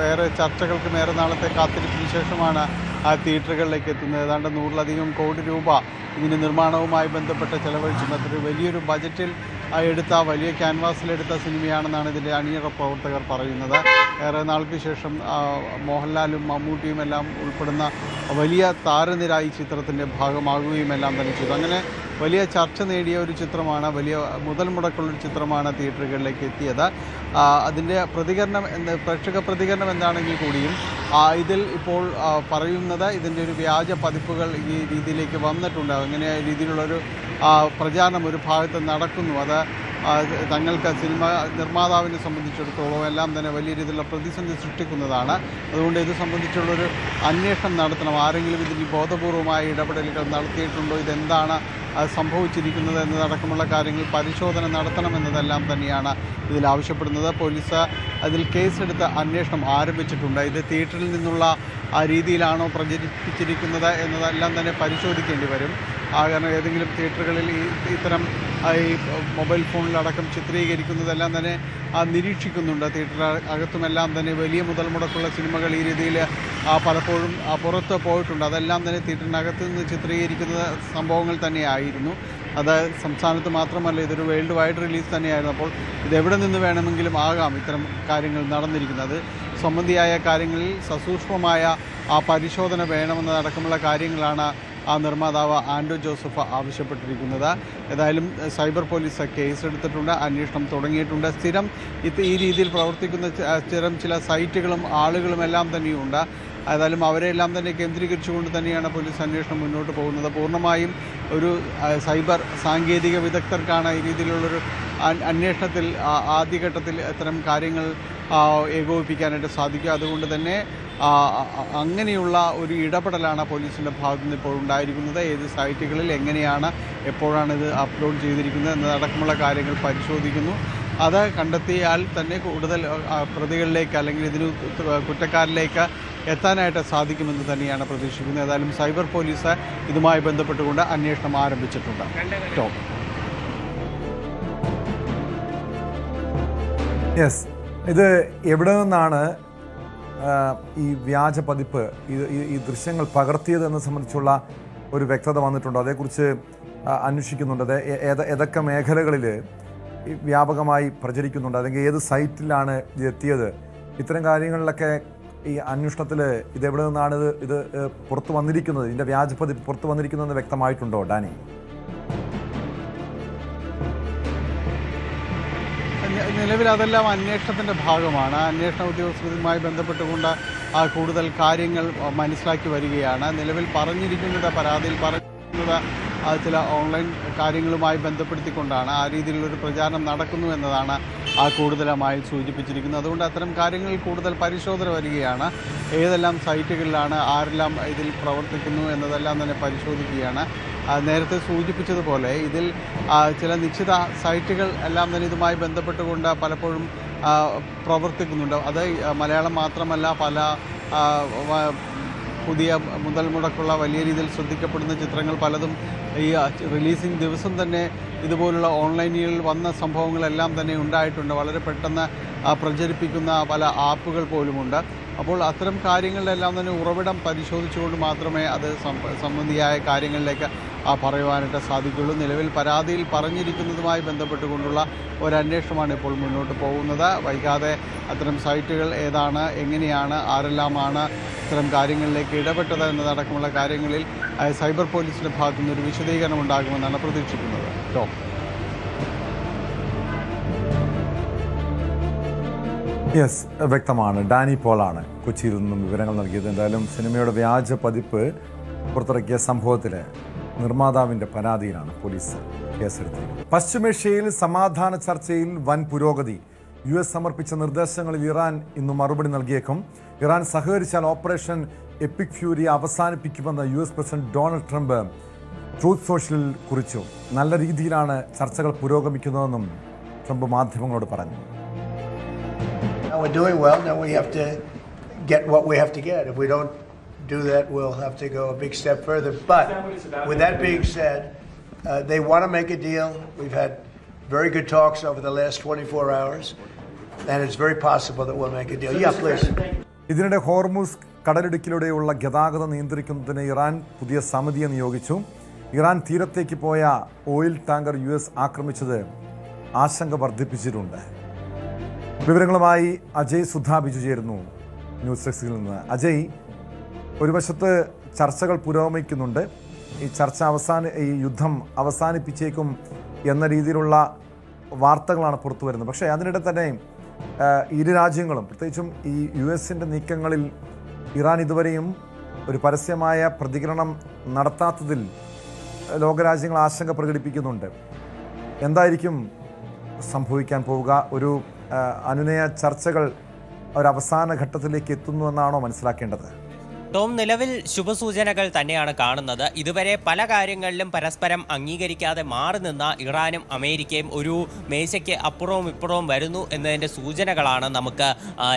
Speaker 5: വേറെ ചർച്ചകൾക്കും ഏറെ നാളത്തെ കാത്തിരിപ്പിന് ശേഷമാണ് തിയേറ്ററുകളിലേക്ക് എത്തുന്നത്. ഏതാണ്ട് 100-ലധികം കോടി രൂപ ഇതിൻ്റെ നിർമ്മാണവുമായി ബന്ധപ്പെട്ട് ചെലവഴിച്ചു. അതൊരു വലിയൊരു ബജറ്റിൽ എടുത്ത, വലിയ ക്യാൻവാസിലെടുത്ത സിനിമയാണെന്നാണ് ഇതിൻ്റെ അണിയറ പ്രവർത്തകർ പറയുന്നത്. ഏറെ നാൾക്ക് ശേഷം മോഹൻലാലും മമ്മൂട്ടിയും എല്ലാം ഉൾപ്പെടുന്ന വലിയ താരനിര ഈ ചിത്രത്തിൻ്റെ ഭാഗമാകുകയും എല്ലാം തന്നെ ചെയ്തു. അങ്ങനെ വലിയ ചർച്ച നേടിയ ഒരു ചിത്രമാണ്, വലിയ മുതൽ മുടക്കുള്ളൊരു ചിത്രമാണ് തിയേറ്ററുകളിലേക്ക് എത്തിയത്. അതിൻ്റെ പ്രേക്ഷക പ്രതികരണം എന്താണെങ്കിൽ കൂടിയും ഇതിൽ ഇപ്പോൾ പറയുന്നത് ഇതിൻ്റെ ഒരു വ്യാജ പതിപ്പുകൾ ഈ രീതിയിലേക്ക് വന്നിട്ടുണ്ട്. അങ്ങനെ രീതിയിലുള്ളൊരു പ്രചാരണം ഒരു ഭാഗത്ത് നടക്കുന്നു. അത് തങ്ങൾക്ക് സിനിമ നിർമ്മാതാവിനെ സംബന്ധിച്ചിടത്തോളം എല്ലാം തന്നെ വലിയ രീതിയിലുള്ള പ്രതിസന്ധി സൃഷ്ടിക്കുന്നതാണ്. അതുകൊണ്ട് ഇത് സംബന്ധിച്ചുള്ളൊരു അന്വേഷണം നടത്തണം. ആരെങ്കിലും ഇതിൽ ബോധപൂർവമായ ഇടപെടലുകൾ നടത്തിയിട്ടുണ്ടോ, ഇതെന്താണ് സംഭവിച്ചിരിക്കുന്നത് എന്നതടക്കമുള്ള കാര്യങ്ങൾ പരിശോധന നടത്തണമെന്നതെല്ലാം തന്നെയാണ് ഇതിൽ ആവശ്യപ്പെടുന്നത്. പോലീസ് അതിൽ കേസെടുത്ത് അന്വേഷണം ആരംഭിച്ചിട്ടുണ്ട്. ഇത് തിയേറ്ററിൽ നിന്നുള്ള രീതിയിലാണോ പ്രചരിപ്പിച്ചിരിക്കുന്നത് എന്നതെല്ലാം തന്നെ പരിശോധിക്കേണ്ടി വരും. കാരണം ഏതെങ്കിലും തിയേറ്ററുകളിൽ ഇത്തരം ഈ മൊബൈൽ ഫോണിലടക്കം ചിത്രീകരിക്കുന്നതെല്ലാം തന്നെ നിരീക്ഷിക്കുന്നുണ്ട്. തിയേറ്റർ അകത്തുമെല്ലാം തന്നെ വലിയ മുതൽ മുടക്കുള്ള സിനിമകൾ ഈ രീതിയിൽ പലപ്പോഴും പുറത്ത് പോയിട്ടുണ്ട്. അതെല്ലാം തന്നെ തിയേറ്ററിനകത്ത് നിന്ന് ചിത്രീകരിക്കുന്ന സംഭവങ്ങൾ തന്നെയായിരുന്നു. അത് സംസ്ഥാനത്ത് മാത്രമല്ല, ഇതൊരു വേൾഡ് വൈഡ് റിലീസ് തന്നെയായിരുന്നു. അപ്പോൾ ഇതെവിടെ നിന്ന് വേണമെങ്കിലും ആകാം ഇത്തരം കാര്യങ്ങൾ നടന്നിരിക്കുന്നത്. സംബന്ധിയായ കാര്യങ്ങളിൽ സസൂക്ഷ്മമായ പരിശോധന വേണമെന്നതടക്കമുള്ള കാര്യങ്ങളാണ് നിർമ്മാതാവ് ആൻഡോ ജോസഫ് ആവശ്യപ്പെട്ടിരിക്കുന്നത്. ഏതായാലും സൈബർ പോലീസ് കേസെടുത്തിട്ടുണ്ട്, അന്വേഷണം തുടങ്ങിയിട്ടുണ്ട്. സ്ഥിരം ഈ രീതിയിൽ പ്രവർത്തിക്കുന്ന സ്ഥിരം ചില സൈറ്റുകളും ആളുകളും എല്ലാം തന്നെയുണ്ട്. ഏതായാലും അവരെല്ലാം തന്നെ കേന്ദ്രീകരിച്ചുകൊണ്ട് തന്നെയാണ് പോലീസ് അന്വേഷണം മുന്നോട്ട് പോകുന്നത്. പൂർണ്ണമായും ഒരു സൈബർ സാങ്കേതിക വിദഗ്ധർക്കാണ് ഈ രീതിയിലുള്ളൊരു അന്വേഷണത്തിൽ ആദ്യഘട്ടത്തിൽ ഇത്തരം കാര്യങ്ങൾ ഏകോപിപ്പിക്കാനായിട്ട് സാധിക്കുക. അതുകൊണ്ട് തന്നെ അങ്ങനെയുള്ള ഒരു ഇടപെടലാണ് പോലീസിൻ്റെ ഭാഗത്തു നിന്ന് ഇപ്പോൾ ഉണ്ടായിരിക്കുന്നത്. ഏത് സൈറ്റുകളിൽ എങ്ങനെയാണ് എപ്പോഴാണ് ഇത് അപ്ലോഡ് ചെയ്തിരിക്കുന്നത് എന്നതടക്കമുള്ള കാര്യങ്ങൾ പരിശോധിക്കുന്നു. അത് കണ്ടെത്തിയാൽ തന്നെ കൂടുതൽ പ്രതികളിലേക്ക് അല്ലെങ്കിൽ ഇതിന് കുറ്റക്കാരിലേക്ക് എത്താനായിട്ട് സാധിക്കുമെന്ന് തന്നെയാണ് പ്രതീക്ഷിക്കുന്നത്. ഏതായാലും സൈബർ പോലീസ് ഇതുമായി ബന്ധപ്പെട്ടുകൊണ്ട് അന്വേഷണം ആരംഭിച്ചിട്ടുണ്ട്. ടോം.
Speaker 2: യെസ്, ഇത് എവിടെ നിന്നാണ് ഈ വ്യാജ പതിപ്പ് ഈ ദൃശ്യങ്ങൾ പകർത്തിയതെന്ന് സംബന്ധിച്ചുള്ള ഒരു വ്യക്തത വന്നിട്ടുണ്ടോ? അതേക്കുറിച്ച് അന്വേഷിക്കുന്നുണ്ട്. അത് ഏതൊക്കെ മേഖലകളിൽ വ്യാപകമായി പ്രചരിക്കുന്നുണ്ട്, അല്ലെങ്കിൽ ഏത് സൈറ്റിലാണ് ഇത് എത്തിയത്? ഇത്തരം കാര്യങ്ങളിലൊക്കെ ഈ അന്വേഷണത്തിൽ ഇതെവിടെ നിന്നാണ് ഇത് പുറത്തു വന്നിരിക്കുന്നത്, ഇതിൻ്റെ വ്യാജ പതിപ്പ് പുറത്തു വന്നിരിക്കുന്നതെന്ന് വ്യക്തമായിട്ടുണ്ടോ ഡാനി?
Speaker 5: നിലവിൽ അതെല്ലാം അന്വേഷണത്തിൻ്റെ ഭാഗമാണ്. അന്വേഷണ ഉദ്യോഗസ്ഥരുമായി ബന്ധപ്പെട്ടുകൊണ്ട് കൂടുതൽ കാര്യങ്ങൾ മനസ്സിലാക്കി വരികയാണ്. നിലവിൽ പരാതിയിൽ പറഞ്ഞിരിക്കുന്നത് ചില ഓൺലൈൻ കാര്യങ്ങളുമായി ബന്ധപ്പെടുത്തിക്കൊണ്ടാണ് ആ രീതിയിലുള്ളൊരു പ്രചാരണം നടക്കുന്നു എന്നതാണ് കൂടുതലുമായി സൂചിപ്പിച്ചിരിക്കുന്നത്. അതുകൊണ്ട് അത്തരം കാര്യങ്ങളിൽ കൂടുതൽ പരിശോധന വരികയാണ്. ഏതെല്ലാം സൈറ്റുകളിലാണ് ആരെല്ലാം ഇതിൽ പ്രവർത്തിക്കുന്നു എന്നതെല്ലാം തന്നെ പരിശോധിക്കുകയാണ്. നേരത്തെ സൂചിപ്പിച്ചതുപോലെ ഇതിൽ ചില നിശ്ചിത സൈറ്റുകൾ എല്ലാം തന്നെ ഇതുമായി ബന്ധപ്പെട്ടുകൊണ്ട് പലപ്പോഴും പ്രവർത്തിക്കുന്നുണ്ട്. അത് മലയാളം മാത്രമല്ല, പല പുതിയ മുതൽ മുടക്കുള്ള വലിയ രീതിയിൽ ശ്രദ്ധിക്കപ്പെടുന്ന ചിത്രങ്ങൾ പലതും ഈ റിലീസിംഗ് ദിവസം തന്നെ ഇതുപോലുള്ള ഓൺലൈനിൽ വന്ന സംഭവങ്ങളെല്ലാം തന്നെ ഉണ്ടായിട്ടുണ്ട്. വളരെ പെട്ടെന്ന് പ്രചരിപ്പിക്കുന്ന പല ആപ്പുകൾ പോലുമുണ്ട്. അപ്പോൾ അത്തരം കാര്യങ്ങളിലെല്ലാം തന്നെ ഉറവിടം പരിശോധിച്ചുകൊണ്ട് മാത്രമേ അത് സംബന്ധിയായ കാര്യങ്ങളിലേക്ക് പറയുവാനായിട്ട് സാധിക്കുകയുള്ളൂ. നിലവിൽ പരാതിയിൽ പറഞ്ഞിരിക്കുന്നതുമായി ബന്ധപ്പെട്ടുകൊണ്ടുള്ള ഒരു അന്വേഷണമാണ് ഇപ്പോൾ മുന്നോട്ട് പോകുന്നത്. വൈകാതെ അത്തരം സൈറ്റുകൾ ഏതാണ്, എങ്ങനെയാണ്, ആരെല്ലാമാണ് ഇത്തരം കാര്യങ്ങളിലേക്ക് ഇടപെട്ടത് എന്നതടക്കമുള്ള കാര്യങ്ങളിൽ സൈബർ പോലീസിൻ്റെ ഭാഗത്തു നിന്നൊരു വിശദീകരണം ഉണ്ടാകുമെന്നാണ് പ്രതീക്ഷിക്കുന്നത്.
Speaker 2: യെസ്, വ്യക്തമാണ്. ഡാനി പോളാണ് കൊച്ചിയിൽ നിന്നും വിവരങ്ങൾ നൽകിയത്. എന്തായാലും സിനിമയുടെ വ്യാജ പതിപ്പ് പുറത്തിറക്കിയ സംഭവത്തിൽ നിർമ്മാതാവിൻ്റെ പരാതിയിലാണ് പോലീസ് കേസെടുത്തത്. പശ്ചിമേഷ്യയിൽ സമാധാന ചർച്ചയിൽ വൻ പുരോഗതി. US സമർപ്പിച്ച നിർദ്ദേശങ്ങളിൽ ഇറാൻ ഇന്ന് മറുപടി നൽകിയേക്കും. ഇറാൻ സഹകരിച്ചാൽ ഓപ്പറേഷൻ എപ്പിക് ഫ്യൂരി അവസാനിപ്പിക്കുമെന്ന് US president Donald Trump Truth സോഷ്യലിൽ കുറിച്ചു. നല്ല രീതിയിലാണ് ചർച്ചകൾ പുരോഗമിക്കുന്നതെന്നും ട്രംപ് മാധ്യമങ്ങളോട് പറഞ്ഞു.
Speaker 6: We're doing well. Now we have to get what we have to get. If we don't do that, we'll have to go a big step further. But with that being said, they want to make a deal. We've had very good talks over the last 24 hours, and it's very possible that we'll make a deal. Yeah, please.
Speaker 2: ഇതിനിടെ Hormuz കടലിടുക്കിലൂടെയുള്ള ഗതാഗതം നിയന്ത്രിക്കുന്നതിന് Iran പുതിയ സമിതിയെ നിയോഗിച്ചു. Iran തീരത്തേക്ക് പോയ oil tanker US ആക്രമിച്ചത് ആശങ്ക വർദ്ധിപ്പിച്ചിട്ടുണ്ട്. വിവരങ്ങളുമായി അജയ് സുധാ ബിജു ചേരുന്നു ന്യൂസ് ഡെസ്കിൽ നിന്ന്. അജയ്, ഒരു വശത്ത് ചർച്ചകൾ പുരോഗമിക്കുന്നുണ്ട്. ഈ യുദ്ധം അവസാനിപ്പിച്ചേക്കും എന്ന രീതിയിലുള്ള വാർത്തകളാണ് പുറത്തു വരുന്നത്. പക്ഷേ അതിനിടെ തന്നെ ഇരു രാജ്യങ്ങളും, പ്രത്യേകിച്ചും ഈ US-ൻ്റെ നീക്കങ്ങളിൽ ഇറാൻ ഇതുവരെയും ഒരു പരസ്യമായ പ്രതികരണം നടത്താത്തതിൽ ലോകരാജ്യങ്ങൾ ആശങ്ക പ്രകടിപ്പിക്കുന്നുണ്ട്. എന്തായിരിക്കും സംഭവിക്കാൻ പോവുക? ഒരു അനുനയ ചർച്ചകൾ ഒരവസാന ഘട്ടത്തിലേക്ക് എത്തുന്നു എന്നാണോ മനസ്സിലാക്കേണ്ടത്?
Speaker 7: ടോം, നിലവിൽ ശുഭസൂചനകൾ തന്നെയാണ് കാണുന്നത്. ഇതുവരെ പല കാര്യങ്ങളിലും പരസ്പരം അംഗീകരിക്കാതെ മാറി നിന്ന ഇറാനും അമേരിക്കയും ഒരു മേശയ്ക്ക് അപ്പുറവും ഇപ്പുറവും വരുന്നു എന്നതിൻ്റെ സൂചനകളാണ് നമുക്ക്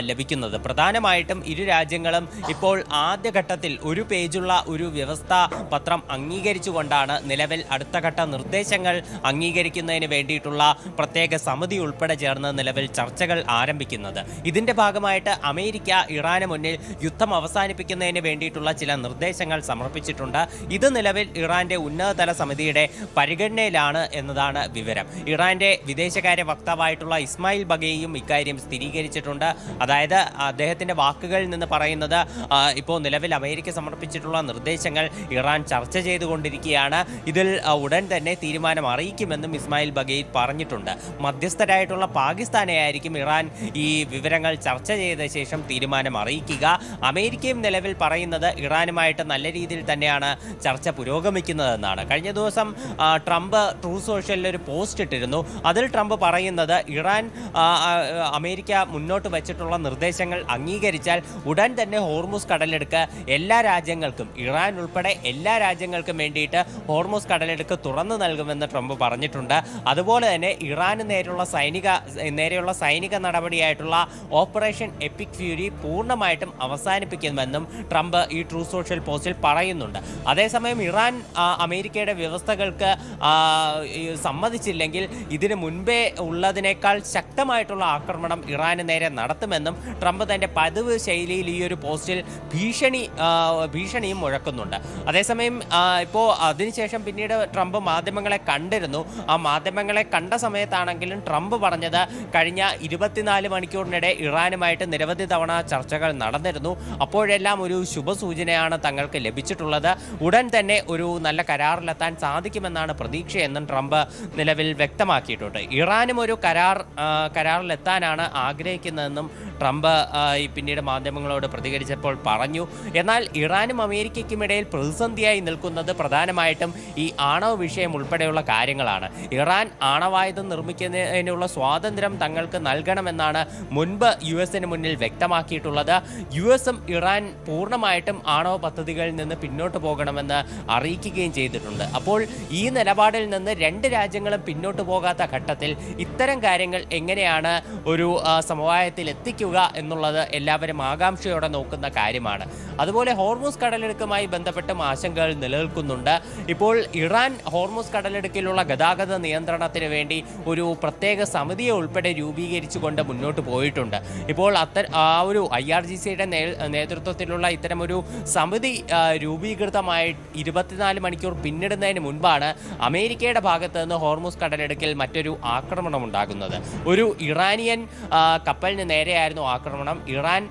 Speaker 7: ലഭിക്കുന്നത്. പ്രധാനമായിട്ടും ഇരു രാജ്യങ്ങളും ഇപ്പോൾ ആദ്യഘട്ടത്തിൽ ഒരു പേജുള്ള ഒരു വ്യവസ്ഥാ പത്രം അംഗീകരിച്ചുകൊണ്ടാണ് നിലവിൽ അടുത്ത ഘട്ട നിർദ്ദേശങ്ങൾ അംഗീകരിക്കുന്നതിന് വേണ്ടിയിട്ടുള്ള പ്രത്യേക സമിതി ഉൾപ്പെടെ ചേർന്ന് നിലവിൽ ചർച്ചകൾ ആരംഭിക്കുന്നത്. ഇതിൻ്റെ ഭാഗമായിട്ട് അമേരിക്ക ഇറാന് മുന്നിൽ യുദ്ധം അവസാനിപ്പിക്കുന്നതിന് വേണ്ടിയിട്ടുള്ള ചില നിർദ്ദേശങ്ങൾ സമർപ്പിച്ചിട്ടുണ്ട്. ഇത് നിലവിൽ ഇറാന്റെ ഉന്നതതല സമിതിയുടെ പരിഗണനയിലാണ് എന്നതാണ് വിവരം. ഇറാന്റെ വിദേശകാര്യ വക്താവായിട്ടുള്ള ഇസ്മായിൽ ബഗേയും ഇക്കാര്യം സ്ഥിരീകരിച്ചിട്ടുണ്ട്. അതായത് അദ്ദേഹത്തിന്റെ വാക്കുകളിൽ നിന്ന് പറയുന്നത് ഇപ്പോൾ നിലവിൽ അമേരിക്ക സമർപ്പിച്ചിട്ടുള്ള നിർദ്ദേശങ്ങൾ ഇറാൻ ചർച്ച ചെയ്തുകൊണ്ടിരിക്കുകയാണ്. ഇതിൽ ഉടൻ തന്നെ തീരുമാനം അറിയിക്കുമെന്നും ഇസ്മായിൽ ബഗേയ് പറഞ്ഞിട്ടുണ്ട്. മധ്യസ്ഥരായിട്ടുള്ള പാകിസ്ഥാനെ ആയിരിക്കും ഇറാൻ ഈ വിവരങ്ങൾ ചർച്ച ചെയ്ത ശേഷം തീരുമാനം അറിയിക്കുക. അമേരിക്കയും നിലവിൽ പറയുന്നത് ഇറാനുമായിട്ട് നല്ല രീതിയിൽ തന്നെയാണ് ചർച്ച പുരോഗമിക്കുന്നതെന്നാണ്. കഴിഞ്ഞ ദിവസം ട്രംപ് ട്രൂ സോഷ്യലിൽ ഒരു പോസ്റ്റ് ഇട്ടിരുന്നു. അതിൽ ട്രംപ് പറയുന്നത് ഇറാൻ അമേരിക്ക മുന്നോട്ട് വെച്ചിട്ടുള്ള നിർദ്ദേശങ്ങൾ അംഗീകരിച്ചാൽ ഉടൻ തന്നെ ഹോർമുസ് കടലെടുക്ക് എല്ലാ രാജ്യങ്ങൾക്കും, ഇറാൻ ഉൾപ്പെടെ എല്ലാ രാജ്യങ്ങൾക്കും വേണ്ടിയിട്ട് ഹോർമുസ് കടലെടുക്ക് തുറന്നു നൽകുമെന്ന് ട്രംപ് പറഞ്ഞിട്ടുണ്ട്. അതുപോലെ തന്നെ ഇറാന് നേരെയുള്ള സൈനിക നടപടിയായിട്ടുള്ള ഓപ്പറേഷൻ എപ്പിക് ഫ്യൂരി പൂർണ്ണമായിട്ടും അവസാനിപ്പിക്കുമെന്നും ട്രംപ് ഈ ട്രൂ സോഷ്യൽ പോസ്റ്റിൽ പറയുന്നുണ്ട്. അതേസമയം ഇറാൻ അമേരിക്കയുടെ വ്യവസ്ഥകൾക്ക് സമ്മതിച്ചില്ലെങ്കിൽ ഇതിനു മുൻപേ ഉള്ളതിനേക്കാൾ ശക്തമായിട്ടുള്ള ആക്രമണം ഇറാന് നേരെ നടത്തുമെന്നും ട്രംപ് തന്റെ പതിവ് ശൈലിയിൽ ഈ ഒരു പോസ്റ്റിൽ ഭീഷണിയും മുഴക്കുന്നുണ്ട്. അതേസമയം ഇപ്പോൾ അതിനുശേഷം പിന്നീട് ട്രംപ് മാധ്യമങ്ങളെ കണ്ടിരുന്നു. ആ മാധ്യമങ്ങളെ കണ്ട സമയത്താണെങ്കിലും ട്രംപ് പറഞ്ഞത് കഴിഞ്ഞ 24 മണിക്കൂറിനിടെ ഇറാനുമായിട്ട് നിരവധി തവണ ചർച്ചകൾ നടന്നിരുന്നു. അപ്പോഴെല്ലാം ഒരു ശുഭസൂചനയാണ് തങ്ങൾക്ക് ലഭിച്ചിട്ടുള്ളത്. ഉടൻ തന്നെ ഒരു നല്ല കരാറിലെത്താൻ സാധിക്കുമെന്നാണ് പ്രതീക്ഷയെന്നും ട്രംപ് നിലവിൽ വ്യക്തമാക്കിയിട്ടുണ്ട്. ഇറാനും ഒരു കരാറിലെത്താനാണ് ആഗ്രഹിക്കുന്നതെന്നും ട്രംപ് പിന്നീട് മാധ്യമങ്ങളോട് പ്രതികരിച്ചപ്പോൾ പറഞ്ഞു. എന്നാൽ ഇറാനും അമേരിക്കയ്ക്കുമിടയിൽ പ്രതിസന്ധിയായി നിൽക്കുന്നത് പ്രധാനമായിട്ടും ഈ ആണവ വിഷയം ഉൾപ്പെടെയുള്ള കാര്യങ്ങളാണ്. ഇറാൻ ആണവായുധം നിർമ്മിക്കുന്നതിനുള്ള സ്വാതന്ത്ര്യം തങ്ങൾക്ക് നൽകണമെന്നാണ് മുൻപ് യുഎസിന് മുന്നിൽ വ്യക്തമാക്കിയിട്ടുള്ളത്. യുഎസും ഇറാൻ പൂർണ്ണമായിട്ടും ആണവ പദ്ധതികളിൽ നിന്ന് പിന്നോട്ട് പോകണമെന്ന് അറിയിക്കുകയും ചെയ്തിട്ടുണ്ട്. അപ്പോൾ ഈ നിലപാടിൽ നിന്ന് രണ്ട് രാജ്യങ്ങളും പിന്നോട്ട് പോകാത്ത ഘട്ടത്തിൽ ഇത്തരം കാര്യങ്ങൾ എങ്ങനെയാണ് ഒരു സമവായത്തിൽ എത്തിക്കുക എന്നുള്ളത് എല്ലാവരും ആകാംക്ഷയോടെ നോക്കുന്ന കാര്യമാണ്. അതുപോലെ ഹോർമുസ് കടലിടുക്കുമായി ബന്ധപ്പെട്ടും ആശങ്കകൾ നിലനിൽക്കുന്നുണ്ട്. ഇപ്പോൾ ഇറാൻ ഹോർമുസ് കടലിടുക്കിലുള്ള ഗതാഗത നിയന്ത്രണത്തിന് വേണ്ടി ഒരു പ്രത്യേക സമിതിയെ ഉൾപ്പെടെ രൂപീകരിച്ചുകൊണ്ട് മുന്നോട്ട് പോയിട്ടുണ്ട്. ഇപ്പോൾ ആ ഒരു IRGCയുടെ നേതൃത്വത്തിലുള്ള ഇത്തരമൊരു സമിതി രൂപീകൃതമായി 24 മണിക്കൂർ പിന്നിടുന്നതിന് മുൻപാണ് അമേരിക്കയുടെ ഭാഗത്ത് നിന്ന് ഹോർമുസ് കടലിടുക്കിൽ മറ്റൊരു ആക്രമണം ഉണ്ടാകുന്നത്. ഒരു ഇറാനിയൻ കപ്പലിന് നേരെയായിരുന്നു ആക്രമണം. ഇറാൻ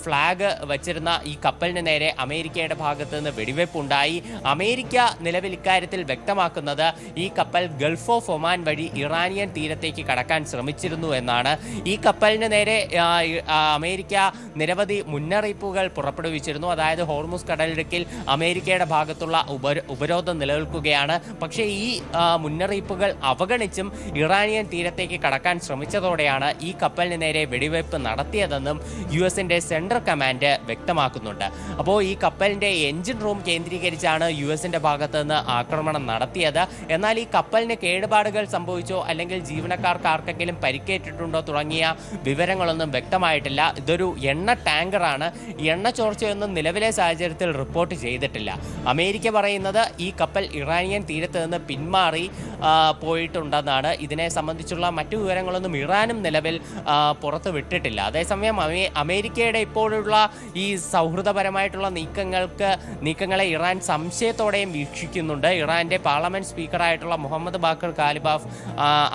Speaker 7: ഫ്ലാഗ് വച്ചിരുന്ന ഈ കപ്പലിന് നേരെ അമേരിക്കയുടെ ഭാഗത്ത് നിന്ന് വെടിവെപ്പ് ഉണ്ടായി. അമേരിക്ക നിലവിൽ ഇക്കാര്യത്തിൽ വ്യക്തമാക്കുന്നത് ഈ കപ്പൽ ഗൾഫ് ഓഫ് ഒമാൻ വഴി ഇറാനിയൻ തീരത്തേക്ക് കടക്കാൻ ശ്രമിച്ചിരുന്നു എന്നാണ്. ഈ കപ്പലിന് നേരെ അമേരിക്ക നിരവധി മുന്നറിയിപ്പുകൾ പുറപ്പെടുവിച്ചിരുന്നു. അതായത് ഹോർമുസ് കടലിടുക്കിൽ അമേരിക്കയുടെ ഭാഗത്തുള്ള ഉപരോധം നിലനിൽക്കുകയാണ്. പക്ഷേ ഈ മുന്നറിയിപ്പുകൾ അവഗണിച്ചും ഇറാനിയൻ തീരത്തേക്ക് കടക്കാൻ ശ്രമിച്ചതോടെയാണ് ഈ കപ്പലിന് നേരെ വെടിവയ്പ് നടത്തിയതെന്നും യുഎസിന്റെ സെൻട്രൽ കമാൻഡ് വ്യക്തമാക്കുന്നുണ്ട്. അപ്പോൾ ഈ കപ്പലിന്റെ എഞ്ചിൻ റൂം കേന്ദ്രീകരിച്ചാണ് യുഎസിന്റെ ഭാഗത്ത് നിന്ന് ആക്രമണം നടത്തിയത്. എന്നാൽ ഈ കപ്പലിന് കേടുപാടുകൾ സംഭവിച്ചോ അല്ലെങ്കിൽ ജീവനക്കാർക്ക് ആർക്കെങ്കിലും പരിക്കേറ്റിട്ടുണ്ടോ തുടങ്ങിയ വിവരങ്ങളൊന്നും വ്യക്തമായിട്ടില്ല. ഇതൊരു എണ്ണ ടാങ്കറാണ്. എണ്ണ ചോർച്ചയൊന്നും നിലവിലെ സാഹചര്യത്തിൽ റിപ്പോർട്ട് ചെയ്തിട്ടില്ല. അമേരിക്ക പറയുന്നത് ഈ കപ്പൽ ഇറാനിയൻ തീരത്ത് നിന്ന് പിന്മാറി പോയിട്ടുണ്ടെന്നാണ്. ഇതിനെ സംബന്ധിച്ചുള്ള മറ്റു വിവരങ്ങളൊന്നും ഇറാനും നിലവിൽ പുറത്തു വിട്ടിട്ടില്ല. അതേസമയം അമേരിക്കയുടെ ഇപ്പോഴുള്ള ഈ സൗഹൃദപരമായിട്ടുള്ള നീക്കങ്ങളെ ഇറാൻ സംശയത്തോടെയും വീക്ഷിക്കുന്നുണ്ട്. ഇറാന്റെ പാർലമെന്റ് സ്പീക്കറായിട്ടുള്ള മുഹമ്മദ് ബാഖർ കാലിബാഫ്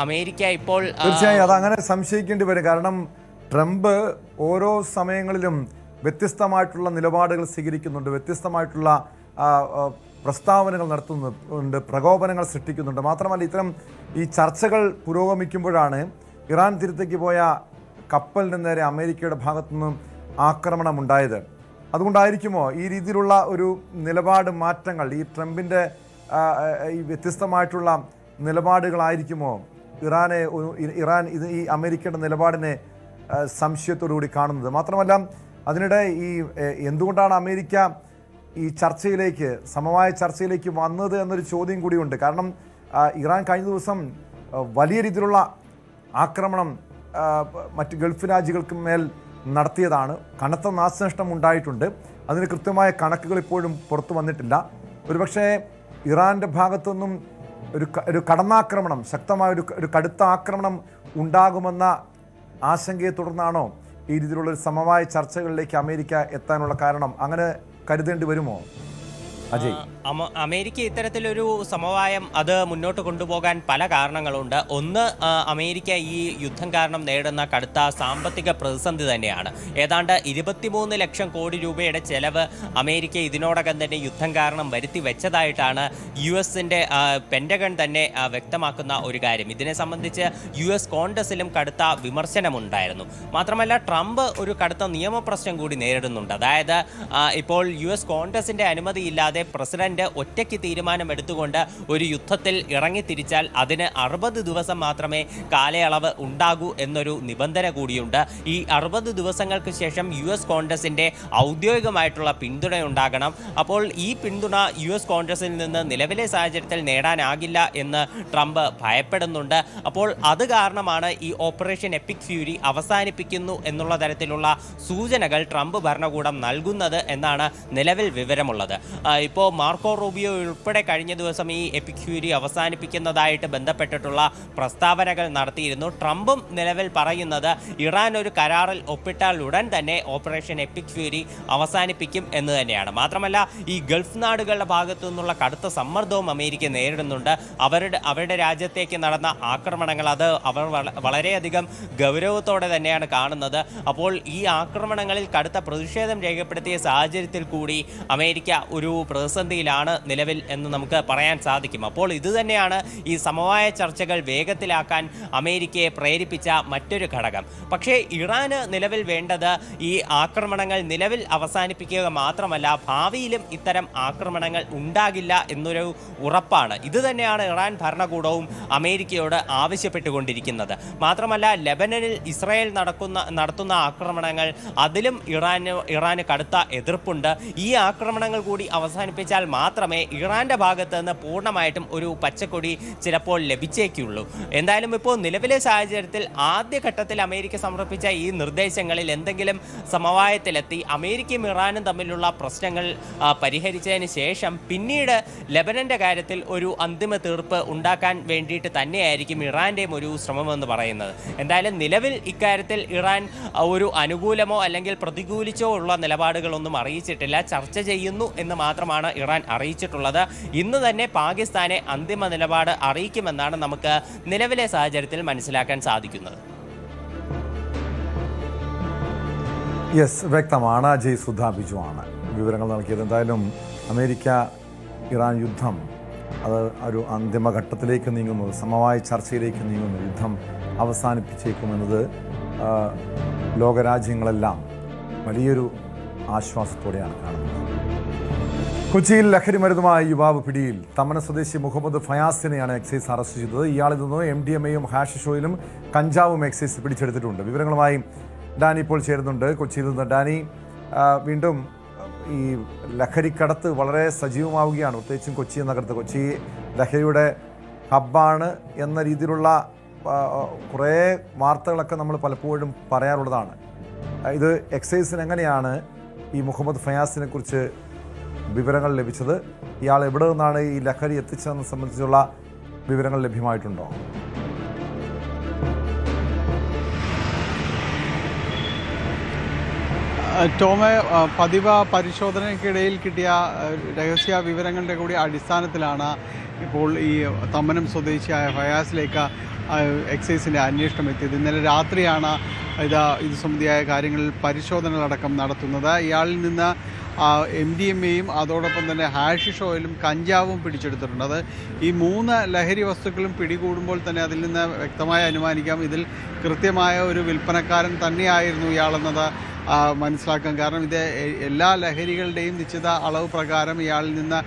Speaker 7: അമേരിക്ക ഇപ്പോൾ
Speaker 2: തീർച്ചയായും അതങ്ങനെ സംശയിക്കേണ്ടി വരും. കാരണം ട്രംപ് ഓരോ സമയങ്ങളിലും വ്യത്യസ്തമായിട്ടുള്ള നിലപാടുകൾ സ്വീകരിക്കുന്നുണ്ട്, വ്യത്യസ്തമായിട്ടുള്ള പ്രസ്താവനകൾ നടത്തുന്നുണ്ട്, പ്രകോപനങ്ങൾ സൃഷ്ടിക്കുന്നുണ്ട്. മാത്രമല്ല ഇത്തരം ഈ ചർച്ചകൾ പുരോഗമിക്കുമ്പോഴാണ് ഇറാൻ തീരത്തേക്ക് പോയ കപ്പലിന് നേരെ അമേരിക്കയുടെ ഭാഗത്തുനിന്നും ആക്രമണം ഉണ്ടായത്. അതുകൊണ്ടായിരിക്കുമോ ഈ രീതിയിലുള്ള ഒരു നിലപാട് മാറ്റങ്ങൾ, ഈ ട്രംപിൻ്റെ ഈ വ്യത്യസ്തമായിട്ടുള്ള നിലപാടുകളായിരിക്കുമോ ഇറാൻ ഈ അമേരിക്കയുടെ നിലപാടിനെ സംശയത്തോടുകൂടി കാണുന്നത്? മാത്രമല്ല അതിനിടെ ഈ എന്തുകൊണ്ടാണ് അമേരിക്ക ഈ ചർച്ചയിലേക്ക്, സമവായ ചർച്ചയിലേക്ക് വന്നത് എന്നൊരു ചോദ്യം കൂടിയുണ്ട്. കാരണം ഇറാൻ കഴിഞ്ഞ ദിവസം വലിയ രീതിയിലുള്ള ആക്രമണം മറ്റ് ഗൾഫ് രാജ്യങ്ങൾക്ക് മേൽ നടത്തിയതാണ്. കനത്ത നാശനഷ്ടം ഉണ്ടായിട്ടുണ്ട്. അതിന് കൃത്യമായ കണക്കുകൾ ഇപ്പോഴും പുറത്തു വന്നിട്ടില്ല. ഒരുപക്ഷെ ഇറാൻ്റെ ഭാഗത്തുനിന്നും ഒരു കടന്നാക്രമണം, ശക്തമായ ഒരു കടുത്ത ആക്രമണം ഉണ്ടാകുമെന്ന ആശങ്കയെ തുടർന്നാണോ ഈ രീതിയിലുള്ളൊരു സമവായ ചർച്ചകളിലേക്ക് അമേരിക്ക എത്താനുള്ള കാരണം? അങ്ങനെ കരുതേണ്ടി വരുമോ അജയ്?
Speaker 7: അമേരിക്ക ഇത്തരത്തിലൊരു സമവായം അത് മുന്നോട്ട് കൊണ്ടുപോകാൻ പല കാരണങ്ങളുണ്ട്. ഒന്ന്, അമേരിക്ക ഈ യുദ്ധം കാരണം നേടുന്ന കടുത്ത സാമ്പത്തിക പ്രതിസന്ധി തന്നെയാണ്. ഏതാണ്ട് 23 ലക്ഷം കോടി രൂപയുടെ ചെലവ് അമേരിക്ക ഇതിനോടകം തന്നെ യുദ്ധം കാരണം വരുത്തി വെച്ചതായിട്ടാണ് US-ന്റെ പെൻറ്റഗൺ തന്നെ വ്യക്തമാക്കുന്ന ഒരു കാര്യം. ഇതിനെ സംബന്ധിച്ച് US കോൺഗ്രസിലും കടുത്ത വിമർശനമുണ്ടായിരുന്നു. മാത്രമല്ല, ട്രംപ് ഒരു കടുത്ത നിയമപ്രശ്നം കൂടി നേരിടുന്നുണ്ട്. അതായത് ഇപ്പോൾ US കോൺഗ്രസിൻ്റെ അനുമതിയില്ലാതെ പ്രസിഡന്റ് ഒറ്റയ്ക്ക് തീരുമാനമെടുത്തുകൊണ്ട് ഒരു യുദ്ധത്തിൽ ഇറങ്ങിത്തിരിച്ചാൽ അതിന് 60 ദിവസം മാത്രമേ കാലയളവ് ഉണ്ടാകൂ എന്നൊരു നിബന്ധന കൂടിയുണ്ട്. ഈ 60 ദിവസങ്ങൾക്ക് ശേഷം US കോൺഗ്രസിൻ്റെ ഔദ്യോഗികമായിട്ടുള്ള പിന്തുണയുണ്ടാകണം. അപ്പോൾ ഈ പിന്തുണ US കോൺഗ്രസിൽ നിന്ന് നിലവിലെ സാഹചര്യത്തിൽ നേടാനാകില്ല എന്ന് ട്രംപ് ഭയപ്പെടുന്നുണ്ട്. അപ്പോൾ അത് കാരണമാണ് ഈ ഓപ്പറേഷൻ എപ്പിക് ഫ്യൂരി അവസാനിപ്പിക്കുന്നു എന്നുള്ള തരത്തിലുള്ള സൂചനകൾ ട്രംപ് ഭരണകൂടം നൽകുന്നത് എന്നാണ് നിലവിൽ വിവരമുള്ളത്. ഇപ്പോൾ മാർക്കോ റൂബിയോ ഉൾപ്പെടെ കഴിഞ്ഞ ദിവസം ഈ എപ്പിക് ഫ്യൂരി അവസാനിപ്പിക്കുന്നതായിട്ട് ബന്ധപ്പെട്ടിട്ടുള്ള പ്രസ്താവനകൾ നടത്തിയിരുന്നു. ട്രംപും നിലവിൽ പറയുന്നത് ഇറാൻ ഒരു കരാറിൽ ഒപ്പിട്ടാൽ ഉടൻ തന്നെ ഓപ്പറേഷൻ എപ്പിക് ഫ്യൂരി അവസാനിപ്പിക്കും എന്ന് തന്നെയാണ്. മാത്രമല്ല, ഈ ഗൾഫ് നാടുകളുടെ ഭാഗത്തു നിന്നുള്ള കടുത്ത സമ്മർദ്ദവും അമേരിക്ക നേരിടുന്നുണ്ട്. അവരുടെ രാജ്യത്തേക്ക് നടന്ന ആക്രമണങ്ങൾ അത് അവർ വളരെയധികം ഗൗരവത്തോടെ തന്നെയാണ് കാണുന്നത്. അപ്പോൾ ഈ ആക്രമണങ്ങളിൽ കടുത്ത പ്രതിഷേധം രേഖപ്പെടുത്തിയ സാഹചര്യത്തിൽ കൂടി അമേരിക്ക ഒരു പ്രതിസന്ധിയിലാണ് നിലവിൽ എന്ന് നമുക്ക് പറയാൻ സാധിക്കും. അപ്പോൾ ഇതുതന്നെയാണ് ഈ സമവായ ചർച്ചകൾ വേഗത്തിലാക്കാൻ അമേരിക്കയെ പ്രേരിപ്പിച്ച മറ്റൊരു ഘടകം. പക്ഷേ ഇറാന് നിലവിൽ വേണ്ടത് ഈ ആക്രമണങ്ങൾ നിലവിൽ അവസാനിപ്പിക്കുക മാത്രമല്ല, ഭാവിയിലും ഇത്തരം ആക്രമണങ്ങൾ ഉണ്ടാകില്ല എന്നൊരു ഉറപ്പാണ്. ഇതുതന്നെയാണ് ഇറാൻ ഭരണകൂടവും അമേരിക്കയോട് ആവശ്യപ്പെട്ടുകൊണ്ടിരിക്കുന്നത്. മാത്രമല്ല, ലെബനനിൽ ഇസ്രായേൽ നടത്തുന്ന ആക്രമണങ്ങൾ അതിലും ഇറാന് കടുത്ത എതിർപ്പുണ്ട്. ഈ ആക്രമണങ്ങൾ കൂടി അവസാനിപ്പിച്ചാൽ മാത്രമേ ഇറാന്റെ ഭാഗത്ത് നിന്ന് പൂർണ്ണമായിട്ടും ഒരു പച്ചക്കൊടി ചിലപ്പോൾ ലഭിച്ചേക്കുള്ളൂ. എന്തായാലും ഇപ്പോൾ നിലവിലെ സാഹചര്യത്തിൽ ആദ്യഘട്ടത്തിൽ അമേരിക്ക സമർപ്പിച്ച ഈ നിർദ്ദേശങ്ങളിൽ എന്തെങ്കിലും സമവായത്തിലെത്തി അമേരിക്കയും ഇറാനും തമ്മിലുള്ള പ്രശ്നങ്ങൾ പരിഹരിച്ചതിന് ശേഷം പിന്നീട് ലെബനന്റെ കാര്യത്തിൽ ഒരു അന്തിമ തീർപ്പ് ഉണ്ടാക്കാൻ വേണ്ടിയിട്ട് തന്നെയായിരിക്കും ഇറാന്റെയും ഒരു ശ്രമമെന്ന് പറയുന്നത്. എന്തായാലും നിലവിൽ ഇക്കാര്യത്തിൽ ഇറാൻ ഒരു അനുകൂലമോ അല്ലെങ്കിൽ പ്രതികൂലിച്ചോ ഉള്ള നിലപാടുകളൊന്നും അറിയിച്ചിട്ടില്ല. ചർച്ച ചെയ്യുന്നു എന്ന് മാത്രമാണ് ഇറാൻ അറിയിച്ചിട്ടുള്ളത്. ഇന്ന് തന്നെ പാകിസ്ഥാനെ അന്തിമ നിലപാട് അറിയിക്കുമെന്നാണ് നമുക്ക് നിലവിലെ സാഹചര്യത്തിൽ മനസ്സിലാക്കാൻ സാധിക്കുന്നത്.
Speaker 2: വ്യക്തമാണ്. അജയ് സുധാ ബിജുവാണ് വിവരങ്ങൾ നൽകിയത്. എന്തായാലും അമേരിക്ക ഇറാൻ യുദ്ധം അത് ഒരു അന്തിമഘട്ടത്തിലേക്ക് നീങ്ങുന്നു, സമവായ ചർച്ചയിലേക്ക് നീങ്ങുന്നു, യുദ്ധം അവസാനിപ്പിച്ചേക്കുമെന്നത് ലോകരാജ്യങ്ങളെല്ലാം വലിയൊരു ആശ്വാസത്തോടെയാണ് കാണുന്നത്. കൊച്ചിയിൽ ലഹരി മരുന്നുമായി യുവാവ് പിടിയിൽ. തമ്മന സ്വദേശി മുഹമ്മദ് ഫയാസിനെയാണ് എക്സൈസ് അറസ്റ്റ് ചെയ്തത്. ഇയാളിൽ നിന്ന് MDMA-യും ഹാഷിഷ് ഓയിലും കഞ്ചാവും എക്സൈസ് പിടിച്ചെടുത്തിട്ടുണ്ട്. വിവരങ്ങളുമായി ഡാനി ഇപ്പോൾ ചേരുന്നുണ്ട് കൊച്ചിയിൽ നിന്ന്. ഡാനി, വീണ്ടും ഈ ലഹരിക്കടത്ത് വളരെ സജീവമാവുകയാണ്, പ്രത്യേകിച്ചും കൊച്ചി നഗരത്ത്. കൊച്ചി ലഹരിയുടെ ഹബ്ബാണ് എന്ന രീതിയിലുള്ള കുറേ വാർത്തകളൊക്കെ നമ്മൾ പലപ്പോഴും പറയാറുള്ളതാണ്. ഇത് എക്സൈസിന് എങ്ങനെയാണ് ഈ മുഹമ്മദ് ഫയാസിനെ കുറിച്ച് വിവരങ്ങൾ ലഭിച്ചത്? ഇയാൾ എവിടെ നിന്നാണ് ഈ ലഹരി എത്തിച്ചതെന്ന് സംബന്ധിച്ചുള്ള വിവരങ്ങൾ ലഭ്യമായിട്ടുണ്ടോ?
Speaker 5: ടോമെ, പതിവ് പരിശോധനയ്ക്കിടയിൽ കിട്ടിയ രഹസ്യ വിവരങ്ങളുടെ കൂടി അടിസ്ഥാനത്തിലാണ് ഇപ്പോൾ ഈ തമ്മനം സ്വദേശിയായ ഫയാസിലേക്ക് എക്സൈസിൻ്റെ അന്വേഷണം എത്തിയത്. ഇന്നലെ രാത്രിയാണ് ഇത് സംബന്ധിയായ കാര്യങ്ങളിൽ പരിശോധനകളടക്കം നടത്തുന്നത്. ഇയാളിൽ നിന്ന് MDMA-യും അതോടൊപ്പം തന്നെ ഹാഷിഷ് ഓയിലും കഞ്ചാവും പിടിച്ചെടുത്തിട്ടുണ്ട്. അത് ഈ 3 ലഹരി വസ്തുക്കളും പിടികൂടുമ്പോൾ തന്നെ അതിൽ നിന്ന് വ്യക്തമായി അനുമാനിക്കാം ഇതിൽ കൃത്യമായ ഒരു വിൽപ്പനക്കാരൻ തന്നെയായിരുന്നു ഇയാളെന്നത് മനസ്സിലാക്കാം. കാരണം ഇത് എല്ലാ ലഹരികളുടെയും നിശ്ചിത അളവ് പ്രകാരം ഇയാളിൽ നിന്ന്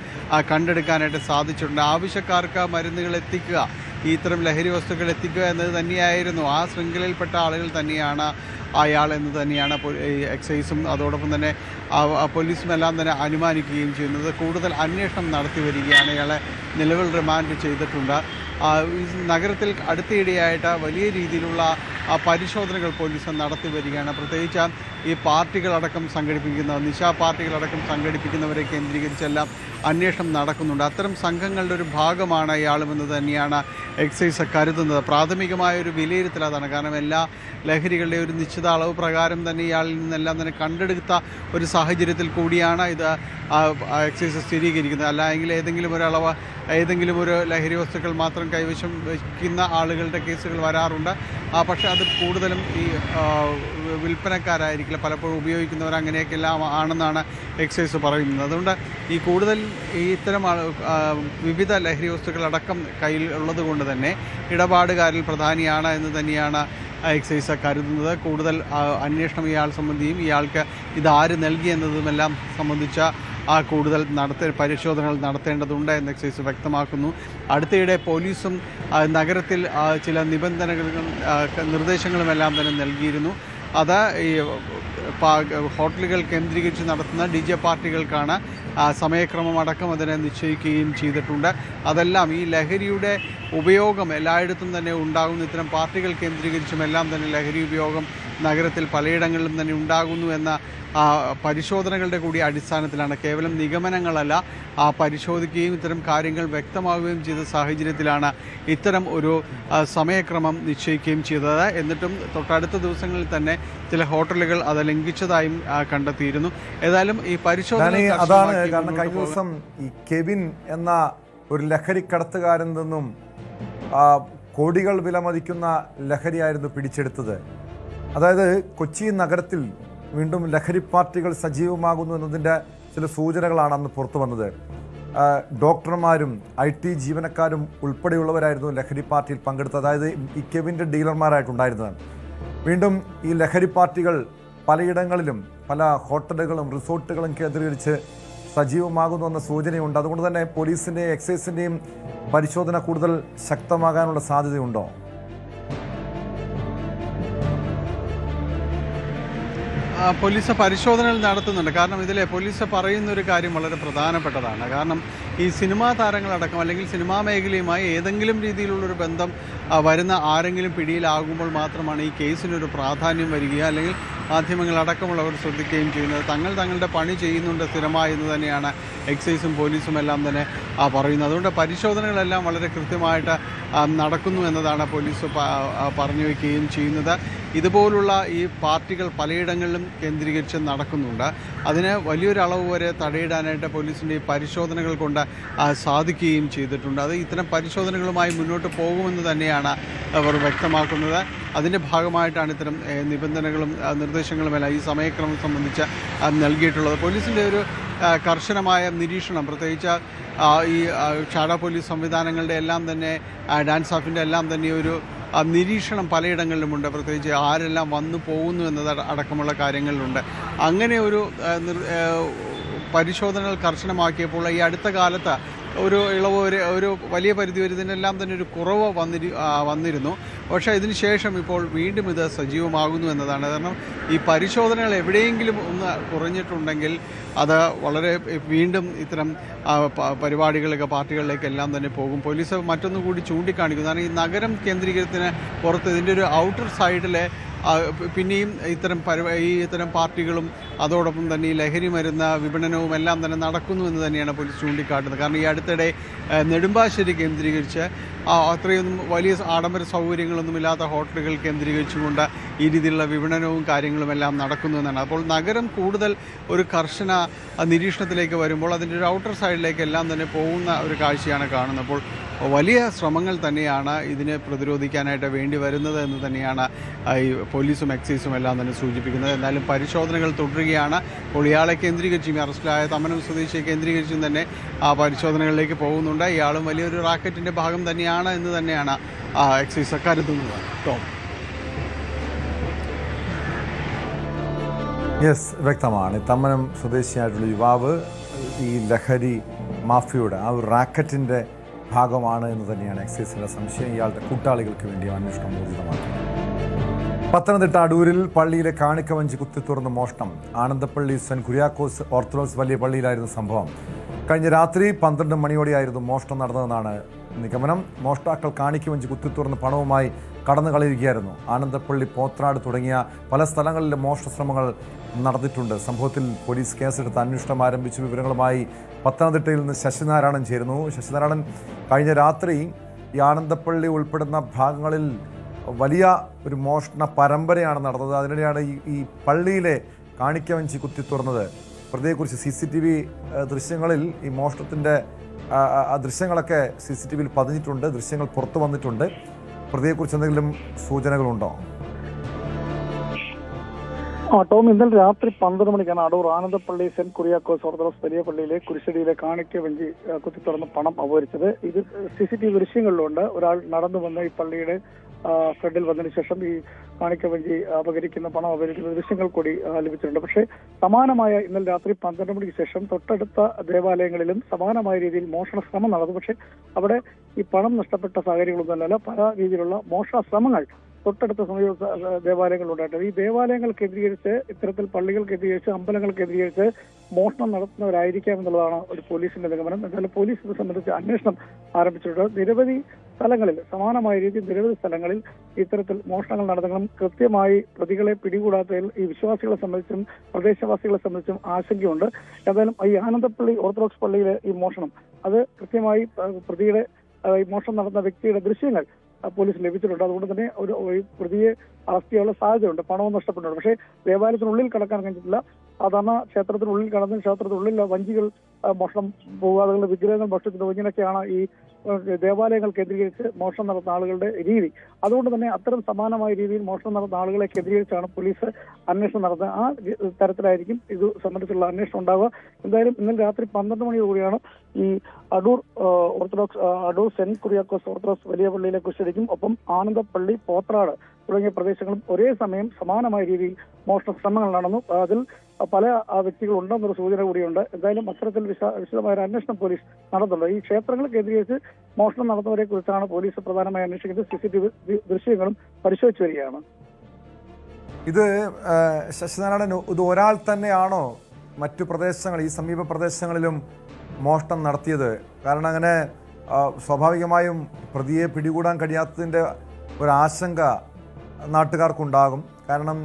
Speaker 5: കണ്ടെടുക്കാനായിട്ട് സാധിച്ചിട്ടുണ്ട്. ആവശ്യക്കാർക്ക് മരുന്നുകൾ എത്തിക്കുക, ഇത്തരം ലഹരി വസ്തുക്കൾ എത്തിക്കുക എന്നത് തന്നെയായിരുന്നു ആ ശൃംഖലയിൽപ്പെട്ട ആളുകൾ തന്നെയാണ് അയാൾ എന്ന് തന്നെയാണ് എക്സൈസും അതോടൊപ്പം തന്നെ പോലീസും എല്ലാം തന്നെ അനുമാനിക്കുകയും ചെയ്യുന്നത്. കൂടുതൽ അന്വേഷണം നടത്തി വരികയാണ്. ഇയാളെ നിലവിൽ റിമാൻഡ് ചെയ്തിട്ടുണ്ട്. നഗരത്തിൽ അടുത്തിടെയായിട്ട് വലിയ രീതിയിലുള്ള പരിശോധനകൾ പോലീസ് നടത്തി വരികയാണ്. പ്രത്യേകിച്ച് ഈ പാർട്ടികളടക്കം സംഘടിപ്പിക്കുന്ന നിശാ പാർട്ടികളടക്കം സംഘടിപ്പിക്കുന്നവരെ കേന്ദ്രീകരിച്ചെല്ലാം അന്വേഷണം നടക്കുന്നുണ്ട്. അത്തരം സംഘങ്ങളുടെ ഒരു ഭാഗമാണ് ഇയാളുമെന്ന് തന്നെയാണ് എക്സൈസ് കരുതുന്നത്. പ്രാഥമികമായ ഒരു വിലയിരുത്തൽ അതാണ്. കാരണം എല്ലാ ലഹരികളുടെ ഒരു നിശ്ചിത അളവ് പ്രകാരം തന്നെ ഇയാളിൽ നിന്നെല്ലാം തന്നെ കണ്ടെടുത്ത ഒരു സാഹചര്യത്തിൽ കൂടിയാണ് ഇത് എക്സൈസ് സ്ഥിരീകരിക്കുന്നത്. അല്ലെങ്കിൽ ഏതെങ്കിലും ഒരു ലഹരി വസ്തുക്കൾ മാത്രം കൈവശം വയ്ക്കുന്ന ആളുകളുടെ കേസുകൾ വരാറുണ്ട്. പക്ഷേ അത് കൂടുതലും ഈ വിൽപ്പനക്കാരായിരിക്കില്ല, പലപ്പോഴും ഉപയോഗിക്കുന്നവർ അങ്ങനെയൊക്കെ എല്ലാം ആണെന്നാണ് എക്സൈസ് പറയുന്നത്. അതുകൊണ്ട് ഈ കൂടുതൽ ഇത്തരം വിവിധ ലഹരി വസ്തുക്കളടക്കം കയ്യിൽ ഉള്ളത് കൊണ്ട് തന്നെ ഇടപാടുകാരിൽ പ്രധാനിയാണ് എന്ന് തന്നെയാണ് എക്സൈസ് കരുതുന്നത്. കൂടുതൽ അന്വേഷണം ഇയാൾ സംബന്ധിയും ഇയാൾക്ക് ഇതാര് നൽകിയെന്നതുമെല്ലാം സംബന്ധിച്ച കൂടുതൽ പരിശോധനകൾ നടത്തേണ്ടതുണ്ട് എന്ന് എക്സൈസ് വ്യക്തമാക്കുന്നു. അടുത്തിടെ പോലീസും നഗരത്തിൽ ചില നിർദ്ദേശങ്ങളുമെല്ലാം തന്നെ നൽകിയിരുന്നു. അത് ഈ ഹോട്ടലുകൾ കേന്ദ്രീകരിച്ച് നടത്തുന്ന DJ പാർട്ടികൾക്കാണ് സമയക്രമം അടക്കം അതിനെ നിശ്ചയിക്കുകയും ചെയ്തിട്ടുണ്ട്. അതെല്ലാം ഈ ലഹരിയുടെ ഉപയോഗം എല്ലായിടത്തും തന്നെ ഉണ്ടാകുന്നു. ഇത്തരം പാർട്ടികൾ കേന്ദ്രീകരിച്ചും എല്ലാം തന്നെ ലഹരി ഉപയോഗം നഗരത്തിൽ പലയിടങ്ങളിലും തന്നെ ഉണ്ടാകുന്നു എന്ന പരിശോധനകളുടെ കൂടി അടിസ്ഥാനത്തിലാണ്, കേവലം നിഗമനങ്ങളല്ല, പരിശോധിക്കുകയും ഇത്തരം കാര്യങ്ങൾ വ്യക്തമാവുകയും ചെയ്ത സാഹചര്യത്തിലാണ് ഇത്തരം ഒരു സമയക്രമം നിശ്ചയിക്കുകയും ചെയ്തത്. എന്നിട്ടും തൊട്ടടുത്ത ദിവസങ്ങളിൽ തന്നെ ചില ഹോട്ടലുകൾ അത് ലംഘിച്ചതായും കണ്ടെത്തിയിരുന്നു. ഏതായാലും ഈ പരിശോധന
Speaker 2: അതാണ് കാരണം കഴിഞ്ഞ ദിവസം ഈ കെവിൻ എന്ന ഒരു ലഹരി കടത്തുകാരൻ നിന്നും കോടികൾ വിലമതിക്കുന്ന ലഹരിയായിരുന്നു പിടിച്ചെടുത്തത്. അതായത് കൊച്ചി നഗരത്തിൽ വീണ്ടും ലഹരി പാർട്ടികൾ സജീവമാകുന്നു എന്നതിൻ്റെ ചില സൂചനകളാണ് അന്ന് പുറത്തു വന്നത്. ഡോക്ടർമാരും IT ജീവനക്കാരും ഉൾപ്പെടെയുള്ളവരായിരുന്നു ലഹരി പാർട്ടിയിൽ പങ്കെടുത്തത്, അതായത് ഈ കെവിൻ്റെ ഡീലർമാരായിട്ടുണ്ടായിരുന്നത്. വീണ്ടും ഈ ലഹരി പാർട്ടികൾ പലയിടങ്ങളിലും പല ഹോട്ടലുകളും റിസോർട്ടുകളും കേന്ദ്രീകരിച്ച് സജീവമാകുന്നു എന്ന സൂചനയുണ്ട്. അതുകൊണ്ട് തന്നെ പോലീസിൻ്റെയും എക്സൈസിൻ്റെയും പരിശോധന കൂടുതൽ ശക്തമാകാനുള്ള സാധ്യതയുണ്ടോ?
Speaker 5: പോലീസ് പരിശോധനകൾ നടത്തുന്നുണ്ട്. കാരണം ഇതിലെ പോലീസ് പറയുന്നൊരു കാര്യം വളരെ പ്രധാനപ്പെട്ടതാണ്. കാരണം ഈ സിനിമാ താരങ്ങളടക്കം അല്ലെങ്കിൽ സിനിമാ മേഖലയുമായി ഏതെങ്കിലും രീതിയിലുള്ളൊരു ബന്ധം വരുന്ന ആരെങ്കിലും പിടിയിലാകുമ്പോൾ മാത്രമാണ് ഈ കേസിനൊരു പ്രാധാന്യം വരികയോ അല്ലെങ്കിൽ മാധ്യമങ്ങളടക്കമുള്ളവർ ശ്രദ്ധിക്കുകയും ചെയ്യുന്നത്. തങ്ങളുടെ പണി ചെയ്യുന്നുണ്ട് സ്ഥിരമായി എന്ന് തന്നെയാണ് എക്സൈസും പോലീസും എല്ലാം തന്നെ പറയുന്നത്. അതുകൊണ്ട് പരിശോധനകളെല്ലാം വളരെ കൃത്യമായിട്ട് നടക്കുന്നു എന്നതാണ് പോലീസ് പറഞ്ഞു വയ്ക്കുകയും ചെയ്യുന്നത്. ഇതുപോലുള്ള ഈ പാർട്ടികൾ പലയിടങ്ങളിലും കേന്ദ്രീകരിച്ച് നടക്കുന്നുണ്ട്. അതിന് വലിയൊരളവ് വരെ തടയിടാനായിട്ട് പോലീസിൻ്റെ ഈ പരിശോധനകൾ കൊണ്ട് സാധിക്കുകയും ചെയ്തിട്ടുണ്ട്. അത് ഇത്തരം പരിശോധനകളുമായി മുന്നോട്ട് പോകുമെന്ന് തന്നെയാണ് അവർ വ്യക്തമാക്കുന്നത്. അതിൻ്റെ ഭാഗമായിട്ടാണ് ഇത്തരം നിബന്ധനകളും നിർദ്ദേശങ്ങളുമെല്ലാം ഈ സമയക്രമം സംബന്ധിച്ച് നൽകിയിട്ടുള്ളത്. പോലീസിൻ്റെ ഒരു കർശനമായ നിരീക്ഷണം, പ്രത്യേകിച്ച് ഈ ഷാഡോ പോലീസ് സംവിധാനങ്ങളുടെ എല്ലാം തന്നെ ഡാൻസ് ഓഫിൻ്റെ എല്ലാം തന്നെ ഒരു നിരീക്ഷണം പലയിടങ്ങളിലുമുണ്ട്. പ്രത്യേകിച്ച് ആരെല്ലാം വന്നു പോകുന്നു എന്നത് അടക്കമുള്ള കാര്യങ്ങളിലുണ്ട്. അങ്ങനെ ഒരു പരിശോധനകൾ കർശനമാക്കിയപ്പോൾ ഈ അടുത്ത കാലത്ത് ഒരു ഇളവ് ഒരു വലിയ പരിധി വരെ ഇതിനെല്ലാം തന്നെ ഒരു കുറവ് വന്നിരുന്നു. പക്ഷേ ഇതിന് ശേഷം ഇപ്പോൾ വീണ്ടും ഇത് സജീവമാകുന്നു എന്നതാണ്. കാരണം ഈ പരിശോധനകൾ എവിടെയെങ്കിലും ഒന്ന് കുറഞ്ഞിട്ടുണ്ടെങ്കിൽ അത് വളരെ വീണ്ടും ഇത്തരം പാർട്ടികളിലേക്ക് എല്ലാം തന്നെ പോകും. പോലീസ് മറ്റൊന്നും കൂടി ചൂണ്ടിക്കാണിക്കുന്നു. കാരണം ഈ നഗരം കേന്ദ്രീകരണത്തിന് പുറത്ത് ഇതിൻ്റെ ഒരു ഔട്ടർ സൈഡിലെ പിന്നെയും ഇത്തരം പാർട്ടികളും അതോടൊപ്പം തന്നെ ഈ ലഹരി മരുന്ന് വിപണനവും എല്ലാം തന്നെ നടക്കുന്നു എന്ന് തന്നെയാണ് പോലീസ് ചൂണ്ടിക്കാട്ടുന്നത്. കാരണം ഈ അടുത്തിടെ നെടുമ്പാശ്ശേരി കേന്ദ്രീകരിച്ച് അത്രയൊന്നും വലിയ ആഡംബര സൗകര്യങ്ങളൊന്നുമില്ലാത്ത ഹോട്ടലുകൾ കേന്ദ്രീകരിച്ചുകൊണ്ട് ഈ രീതിയിലുള്ള വിപണനവും കാര്യങ്ങളും എല്ലാം നടക്കുന്നു എന്നാണ്. അപ്പോൾ നഗരം കൂടുതൽ ഒരു കർശന നിരീക്ഷണത്തിലേക്ക് വരുമ്പോൾ അതിൻ്റെ ഒരു ഔട്ടർ സൈഡിലേക്ക് എല്ലാം തന്നെ പോകുന്ന ഒരു കാഴ്ചയാണ് കാണുന്നത്. അപ്പോൾ വലിയ ശ്രമങ്ങൾ തന്നെയാണ് ഇതിനെ പ്രതിരോധിക്കാനായിട്ട് വേണ്ടി വരുന്നത് എന്ന് തന്നെയാണ് ഈ പോലീസും എക്സൈസും എല്ലാം തന്നെ സൂചിപ്പിക്കുന്നത്. എന്നാലും പരിശോധനകൾ തുടരുകയാണ്. അപ്പോൾ ഇയാളെ കേന്ദ്രീകരിച്ചും ഈ അറസ്റ്റിലായ തമ്മനം സ്വദേശിയെ കേന്ദ്രീകരിച്ചും തന്നെ പരിശോധനകളിലേക്ക് പോകുന്നുണ്ട്. ഇയാളും വലിയൊരു റാക്കറ്റിൻ്റെ ഭാഗം തന്നെയാണ് എന്ന് തന്നെയാണ് എക്സൈസ് കരുതുന്നത്. ടോം.
Speaker 2: യെസ്, വ്യക്തമാണ്. തമ്മനം സ്വദേശിയായിട്ടുള്ള യുവാവ് ഈ ലഹരി മാഫിയയുടെ ആ ഒരു റാക്കറ്റിൻ്റെ ഭാഗമാണ് എന്ന് തന്നെയാണ് എക്സൈസിൻ്റെ സംശയം. ഇയാളുടെ കൂട്ടാളികൾക്ക് വേണ്ടി അന്വേഷണം ഊർജിതമാക്കുന്നത്. പത്തനംതിട്ട അടൂരിൽ പള്ളിയിലെ കാണിക്കവഞ്ചി കുത്തിത്തുറന്ന് മോഷണം. ആനന്ദപ്പള്ളി സെന്റ് കുര്യാക്കോസ് ഓർത്തഡോക്സ് വലിയ പള്ളിയിലായിരുന്നു സംഭവം. കഴിഞ്ഞ രാത്രി 12 മണിയോടെയായിരുന്നു മോഷണം നടന്നതെന്നാണ് നിഗമനം. മോഷ്ടാക്കൾ കാണിക്ക് വഞ്ചി കുത്തിത്തുറന്ന് പണവുമായി കടന്നു കളയുകയായിരുന്നു. ആനന്ദപ്പള്ളി, പോത്രാട് തുടങ്ങിയ പല സ്ഥലങ്ങളിലും മോഷണശ്രമങ്ങൾ നടന്നിട്ടുണ്ട്. സംഭവത്തിൽ പോലീസ് കേസെടുത്ത് അന്വേഷണം ആരംഭിച്ചു. വിവരങ്ങളുമായി പത്തനംതിട്ടയിൽ നിന്ന് ശശിനാരായണൻ ചേരുന്നു. ശശിനാരായണൻ, കഴിഞ്ഞ രാത്രി ഈ ആനന്ദപ്പള്ളി ഉൾപ്പെടുന്ന ഭാഗങ്ങളിൽ വലിയ ഒരു മോഷണ പരമ്പരയാണ് നടന്നത്. അതിനിടെയാണ് ഈ പള്ളിയിലെ കാണിക്കവഞ്ചി കുത്തിത്തുറന്നത്. പ്രതിയെക്കുറിച്ച് CCTV ദൃശ്യങ്ങളിൽ ഈ മോഷണത്തിൻ്റെ ദൃശ്യങ്ങളൊക്കെ CCTVയിൽ പതിഞ്ഞിട്ടുണ്ട്. ദൃശ്യങ്ങൾ പുറത്തു വന്നിട്ടുണ്ട്. പ്രതിയെക്കുറിച്ച് എന്തെങ്കിലും സൂചനകളുണ്ടോ?
Speaker 8: ടോം, ഇന്നലെ രാത്രി 12 മണിക്കാണ് അടൂർ ആനന്ദപ്പള്ളി സെന്റ് കുര്യാക്കോസ് ഓർത്തഡോക്സ് വലിയ പള്ളിയിലെ കുരിശടിയിലെ കാണിക്ക വഞ്ചി കുത്തിത്തുറന്ന് പണം അപഹരിച്ചത്. ഇത് CCTV ദൃശ്യങ്ങളിലുണ്ട്. ഒരാൾ നടന്നു വന്ന് ഈ പള്ളിയുടെ ഫ്രണ്ടിൽ വന്നതിന് ശേഷം ഈ കാണിക്ക വഞ്ചി പണം അപഹരിക്കുന്ന ദൃശ്യങ്ങൾ കൂടി ലഭിച്ചിട്ടുണ്ട്. പക്ഷേ സമാനമായ ഇന്നലെ രാത്രി 12 മണിക്ക് ശേഷം തൊട്ടടുത്ത ദേവാലയങ്ങളിലും സമാനമായ രീതിയിൽ മോഷണ ശ്രമം നടന്നു. പക്ഷേ അവിടെ ഈ പണം നഷ്ടപ്പെട്ട സാഹചര്യങ്ങളൊന്നുമല്ല, പല രീതിയിലുള്ള മോഷണ ശ്രമങ്ങൾ തൊട്ടടുത്ത സമീപ ദേവാലയങ്ങൾ ഉണ്ടായിട്ടുണ്ട്. ഈ ദേവാലയങ്ങൾ കേന്ദ്രീകരിച്ച്, ഇത്തരത്തിൽ പള്ളികൾ കേന്ദ്രീകരിച്ച്, അമ്പലങ്ങൾ കേന്ദ്രീകരിച്ച് മോഷണം നടത്തുന്നവരായിരിക്കാം എന്നുള്ളതാണ് ഒരു പോലീസിന്റെ നിഗമനം. എന്തായാലും പോലീസ് ഇത് സംബന്ധിച്ച് അന്വേഷണം ആരംഭിച്ചിട്ടുണ്ട്. നിരവധി സ്ഥലങ്ങളിൽ, സമാനമായ രീതിയിൽ നിരവധി സ്ഥലങ്ങളിൽ ഇത്തരത്തിൽ മോഷണങ്ങൾ നടന്നെങ്കിലും കൃത്യമായി പ്രതികളെ പിടികൂടാത്തതിൽ ഈ വിശ്വാസികളെ സംബന്ധിച്ചും പ്രദേശവാസികളെ സംബന്ധിച്ചും ആശങ്കയുണ്ട്. ഏതായാലും ഈ ആനന്ദപ്പള്ളി ഓർത്തഡോക്സ് പള്ളിയിലെ ഈ മോഷണം, അത് കൃത്യമായി പ്രതിയുടെ ഈ മോഷണം നടന്ന വ്യക്തിയുടെ ദൃശ്യങ്ങൾ പോലീസ് ലഭിച്ചിട്ടുണ്ട്. അതുകൊണ്ട് തന്നെ ഒരു പ്രതിയെ അറസ്റ്റ് ചെയ്യാനുള്ള സാധ്യതയുണ്ട്. പണവും നഷ്ടപ്പെട്ടിട്ടുണ്ട്. പക്ഷേ ദേവാലയത്തിനുള്ളിൽ കടക്കാൻ കഴിഞ്ഞിട്ടില്ല. സാധാരണ ക്ഷേത്രത്തിനുള്ളിൽ കടന്ന് ക്ഷേത്രത്തിനുള്ളിൽ വഞ്ചികൾ മോഷണം പോകുക, അതുപോലെ വിഗ്രഹങ്ങൾ മോഷ്ടിക്കുന്നത് ഇങ്ങനെയൊക്കെയാണ് ഈ ദേവാലയങ്ങൾ കേന്ദ്രീകരിച്ച് മോഷണം നടത്തുന്ന ആളുകളുടെ രീതി. അതുകൊണ്ട് തന്നെ അത്തരം സമാനമായ രീതിയിൽ മോഷണം നടത്തുന്ന ആളുകളെ കേന്ദ്രീകരിച്ചാണ് പോലീസ് അന്വേഷണം നടത്തുന്നത്. ആ തരത്തിലായിരിക്കും ഇത് സംബന്ധിച്ചുള്ള അന്വേഷണം ഉണ്ടാവുക. എന്തായാലും ഇന്നലെ രാത്രി 12 മണിയോടുകൂടിയാണ് ഈ അടൂർ സെന്റ് കുര്യാക്കോസ് ഓർത്തഡോക്സ് വലിയ പള്ളിയിലെ കുരിശടിക്കും ഒപ്പം ആനന്ദപ്പള്ളി, പോത്രാട് തുടങ്ങിയ പ്രദേശങ്ങളും ഒരേ സമയം സമാനമായ രീതിയിൽ മോഷണ ശ്രമങ്ങൾ നടന്നു. അതിൽ പല വ്യക്തികൾ ഉണ്ടെന്നൊരു സൂചന കൂടിയുണ്ട്. എന്തായാലും അത്തരത്തിൽ വിശദമായ ഒരു അന്വേഷണം പോലീസ് നടത്തുന്നുണ്ട്. ഈ ക്ഷേത്രങ്ങൾ കേന്ദ്രീകരിച്ച് മോഷണം നടത്തുന്നവരെ കുറിച്ചാണ് പോലീസ് പ്രധാനമായി അന്വേഷിക്കുന്നത്. CCTV ദൃശ്യങ്ങളും പരിശോധിച്ചു വരികയാണ്.
Speaker 2: ഇത് ശശിനാരായണൻ, ഇത് ഒരാൾ തന്നെയാണോ മറ്റു പ്രദേശങ്ങൾ, ഈ സമീപ പ്രദേശങ്ങളിലും മോഷണം നടത്തിയത്? കാരണം അങ്ങനെ സ്വാഭാവികമായും പ്രതിയെ പിടികൂടാൻ കഴിയാത്തതിൻ്റെ ഒരാശങ്ക നാട്ടുകാർക്കുണ്ടാകും. കാരണം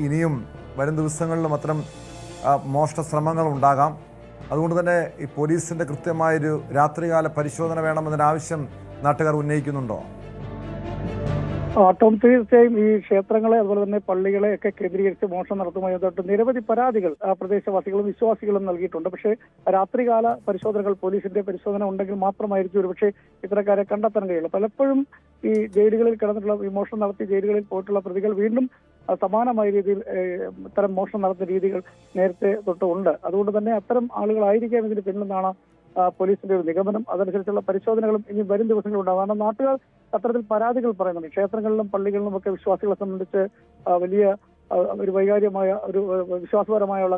Speaker 2: ഇനിയും വരും ദിവസങ്ങളിലും അത്തരം മോഷണ ശ്രമങ്ങൾ ഉണ്ടാകാം. അതുകൊണ്ട് തന്നെ ഈ പോലീസിൻ്റെ കൃത്യമായൊരു രാത്രികാല പരിശോധന വേണമെന്നൊരാവശ്യം നാട്ടുകാർ ഉന്നയിക്കുന്നുണ്ടോ?
Speaker 8: ടോം, തീർച്ചയായും ഈ ക്ഷേത്രങ്ങളെ അതുപോലെ തന്നെ പള്ളികളെ ഒക്കെ കേന്ദ്രീകരിച്ച് മോഷണം നടത്തുമായി ബന്ധപ്പെട്ട് നിരവധി പരാതികൾ പ്രദേശവാസികളും വിശ്വാസികളും നൽകിയിട്ടുണ്ട്. പക്ഷേ രാത്രികാല പരിശോധനകൾ, പോലീസിന്റെ പരിശോധന ഉണ്ടെങ്കിൽ മാത്രമായിരിക്കും ഒരുപക്ഷെ ഇത്തരക്കാരെ കണ്ടെത്താൻ കഴിയുള്ളൂ. പലപ്പോഴും ഈ ജയിലുകളിൽ കിടന്നിട്ടുള്ള ഈ മോഷണം നടത്തി ജയിലുകളിൽ പോയിട്ടുള്ള പ്രതികൾ വീണ്ടും സമാനമായ രീതിയിൽ ഇത്തരം മോഷണം നടത്തുന്ന രീതികൾ നേരത്തെ തൊട്ട് ഉണ്ട്. അതുകൊണ്ട് തന്നെ അത്തരം ആളുകളായിരിക്കാം ഇതിന് പിന്നിലെന്നാണ് പോലീസിന്റെ ഒരു നിഗമനം. അതനുസരിച്ചുള്ള പരിശോധനകളും ഇനി വരും ദിവസങ്ങളുണ്ടാകും. കാരണം നാട്ടുകാർ അത്തരത്തിൽ പരാതികൾ പറയുന്നുണ്ട്. ക്ഷേത്രങ്ങളിലും പള്ളികളിലും ഒക്കെ വിശ്വാസികളെ സംബന്ധിച്ച് വലിയ ഒരു വൈകാരികമായ ഒരു വിശ്വാസപരമായുള്ള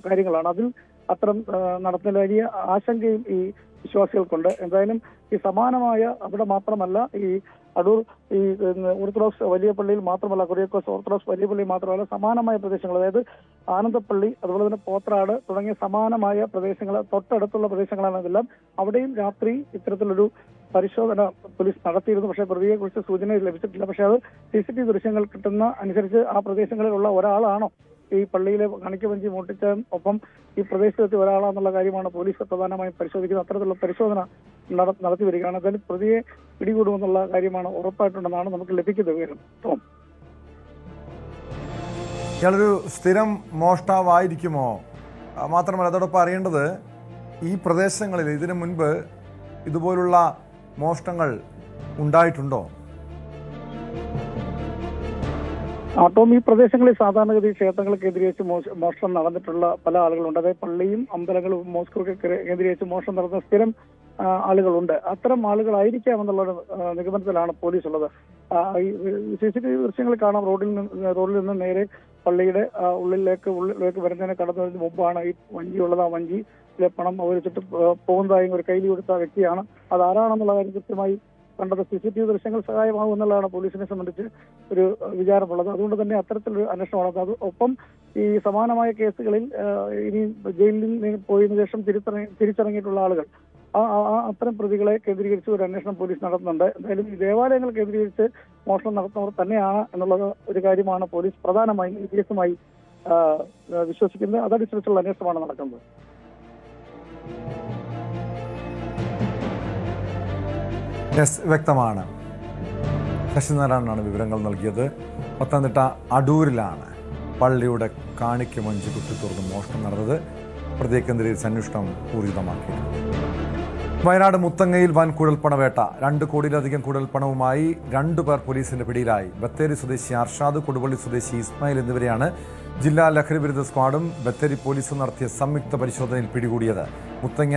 Speaker 8: കാര്യങ്ങളാണ്. അതിൽ അത്തരം നടത്തുന്ന വലിയ ആശങ്കയും ഈ വിശ്വാസികൾക്കുണ്ട്. എന്തായാലും ഈ സമാനമായ അവിടെ മാത്രമല്ല, ഈ അടൂർ ഈ ഓർത്തഡോക്സ് വലിയ പള്ളിയിൽ മാത്രമല്ല, കുര്യാക്കോസ് ഓർത്തഡോക്സ് വലിയ പള്ളിയിൽ മാത്രമല്ല, സമാനമായ പ്രദേശങ്ങൾ, അതായത് ആനന്ദപ്പള്ളി അതുപോലെ തന്നെ പോത്രാട് തുടങ്ങിയ സമാനമായ പ്രദേശങ്ങൾ, തൊട്ടടുത്തുള്ള പ്രദേശങ്ങളാണ് ഇതെല്ലാം. അവിടെയും രാത്രി ഇത്തരത്തിലൊരു പരിശോധന പോലീസ് നടത്തിയിരുന്നു. പക്ഷേ പ്രതിയെ കുറിച്ച് സൂചന ലഭിച്ചിട്ടില്ല. പക്ഷേ അത് CCTV ദൃശ്യങ്ങൾ കിട്ടുന്ന അനുസരിച്ച് ആ പ്രദേശങ്ങളിലുള്ള ഒരാളാണോ ഈ പള്ളിയിലെ കാണിക്കവഞ്ചി മോഷ്ടിച്ച ഒപ്പം ഈ പ്രദേശത്തെത്തി ഒരാളാന്നുള്ള കാര്യമാണ് പോലീസ് പ്രധാനമായും പരിശോധിക്കുന്നത്. അത്തരത്തിലുള്ള പരിശോധന നടത്തി വരികയാണ്. അതിൽ പ്രതിയെ പിടികൂടുമെന്നുള്ള കാര്യമാണ് ഉറപ്പായിട്ടുണ്ടെന്നാണ് നമുക്ക് ലഭിക്കുന്ന വിവരം. ടോം,
Speaker 2: ഇയാളൊരു സ്ഥിരം മോഷ്ടാവായിരിക്കുമോ? മാത്രമല്ല, അതോടൊപ്പം അറിയേണ്ടത്, ഈ പ്രദേശങ്ങളിൽ ഇതിനു മുൻപ് ഇതുപോലുള്ള മോഷണങ്ങൾ ഉണ്ടായിട്ടുണ്ടോ?
Speaker 8: ടോം, ഈ പ്രദേശങ്ങളിൽ സാധാരണഗതി ക്ഷേത്രങ്ങൾ കേന്ദ്രീകരിച്ച് മോഷണം നടന്നിട്ടുള്ള പല ആളുകളുണ്ട്. അതായത് പള്ളിയും അമ്പലങ്ങളും മോസ്കൊക്കെ കേന്ദ്രീകരിച്ച് മോഷണം നടത്തുന്ന സ്ഥിരം ആളുകളുണ്ട്. അത്തരം ആളുകളായിരിക്കാമെന്നുള്ള നിഗമനത്തിലാണ് പോലീസ് ഉള്ളത്. CCTV ദൃശ്യങ്ങൾ കാണാം. റോഡിൽ നിന്ന് നേരെ പള്ളിയുടെ ഉള്ളിലേക്ക് വരുന്നതിന് കടന്നതിന് മുമ്പാണ് ഈ വഞ്ചിയുള്ളത്. ആ വഞ്ചിയിലെ പണം അവരിച്ചിട്ട് പോകുന്നതായി ഒരു കയ്യിൽ കൊടുത്ത വ്യക്തിയാണ്. അതാരാണെന്നുള്ള കാര്യം കൃത്യമായി കണ്ടത്. CCTV ദൃശ്യങ്ങൾ സഹായമാകും എന്നുള്ളതാണ് പോലീസിനെ സംബന്ധിച്ച് ഒരു വിചാരമുള്ളത്. അതുകൊണ്ട് തന്നെ അത്തരത്തിലൊരു അന്വേഷണമാണ്. അത് ഒപ്പം ഈ സമാനമായ കേസുകളിൽ ഇനി ജയിലിൽ നിന്ന് പോയതിനു ശേഷം തിരിച്ചിറങ്ങിയിട്ടുള്ള ആളുകൾ, അത്തരം പ്രതികളെ കേന്ദ്രീകരിച്ച് ഒരു അന്വേഷണം പോലീസ് നടത്തുന്നുണ്ട്. എന്തായാലും ഈ ദേവാലയങ്ങൾ കേന്ദ്രീകരിച്ച് മോഷണം നടത്തുന്നവർ തന്നെയാണ് എന്നുള്ളത് ഒരു കാര്യമാണ് പോലീസ് പ്രധാനമായും ഈ കേസുമായി വിശ്വസിക്കുന്നത്. അതനുസരിച്ചുള്ള അന്വേഷണമാണ് നടക്കുന്നത്.
Speaker 2: വ്യക്തമാണ്. ശശിനാരായണനാണ് വിവരങ്ങൾ നൽകിയത്. പത്തനംതിട്ട അടൂരിലാണ് പള്ളിയുടെ കാണിക്ക മഞ്ച് കുത്തിത്തുറന്ന് മോഷണം നടന്നത്. പ്രതിയെ കേന്ദ്രീകരിച്ച് അന്വേഷണം ഊർജിതമാക്കിയിട്ടുണ്ട്. വയനാട് മുത്തങ്ങയിൽ വൻ കുഴൽപ്പണവേട്ട. 2 കോടിയിലധികം കുഴൽപ്പണവുമായി 2 പേർ പോലീസിന്റെ പിടിയിലായി. ബത്തേരി സ്വദേശി അർഷാദ്, കൊടുവള്ളി സ്വദേശി ഇസ്മായിൽ എന്നിവരെയാണ് ജില്ലാ ലഹരി വിരുദ്ധ സ്ക്വാഡും ബത്തേരി പോലീസും നടത്തിയ സംയുക്ത പരിശോധനയിൽ പിടികൂടിയത്. മുത്തങ്ങ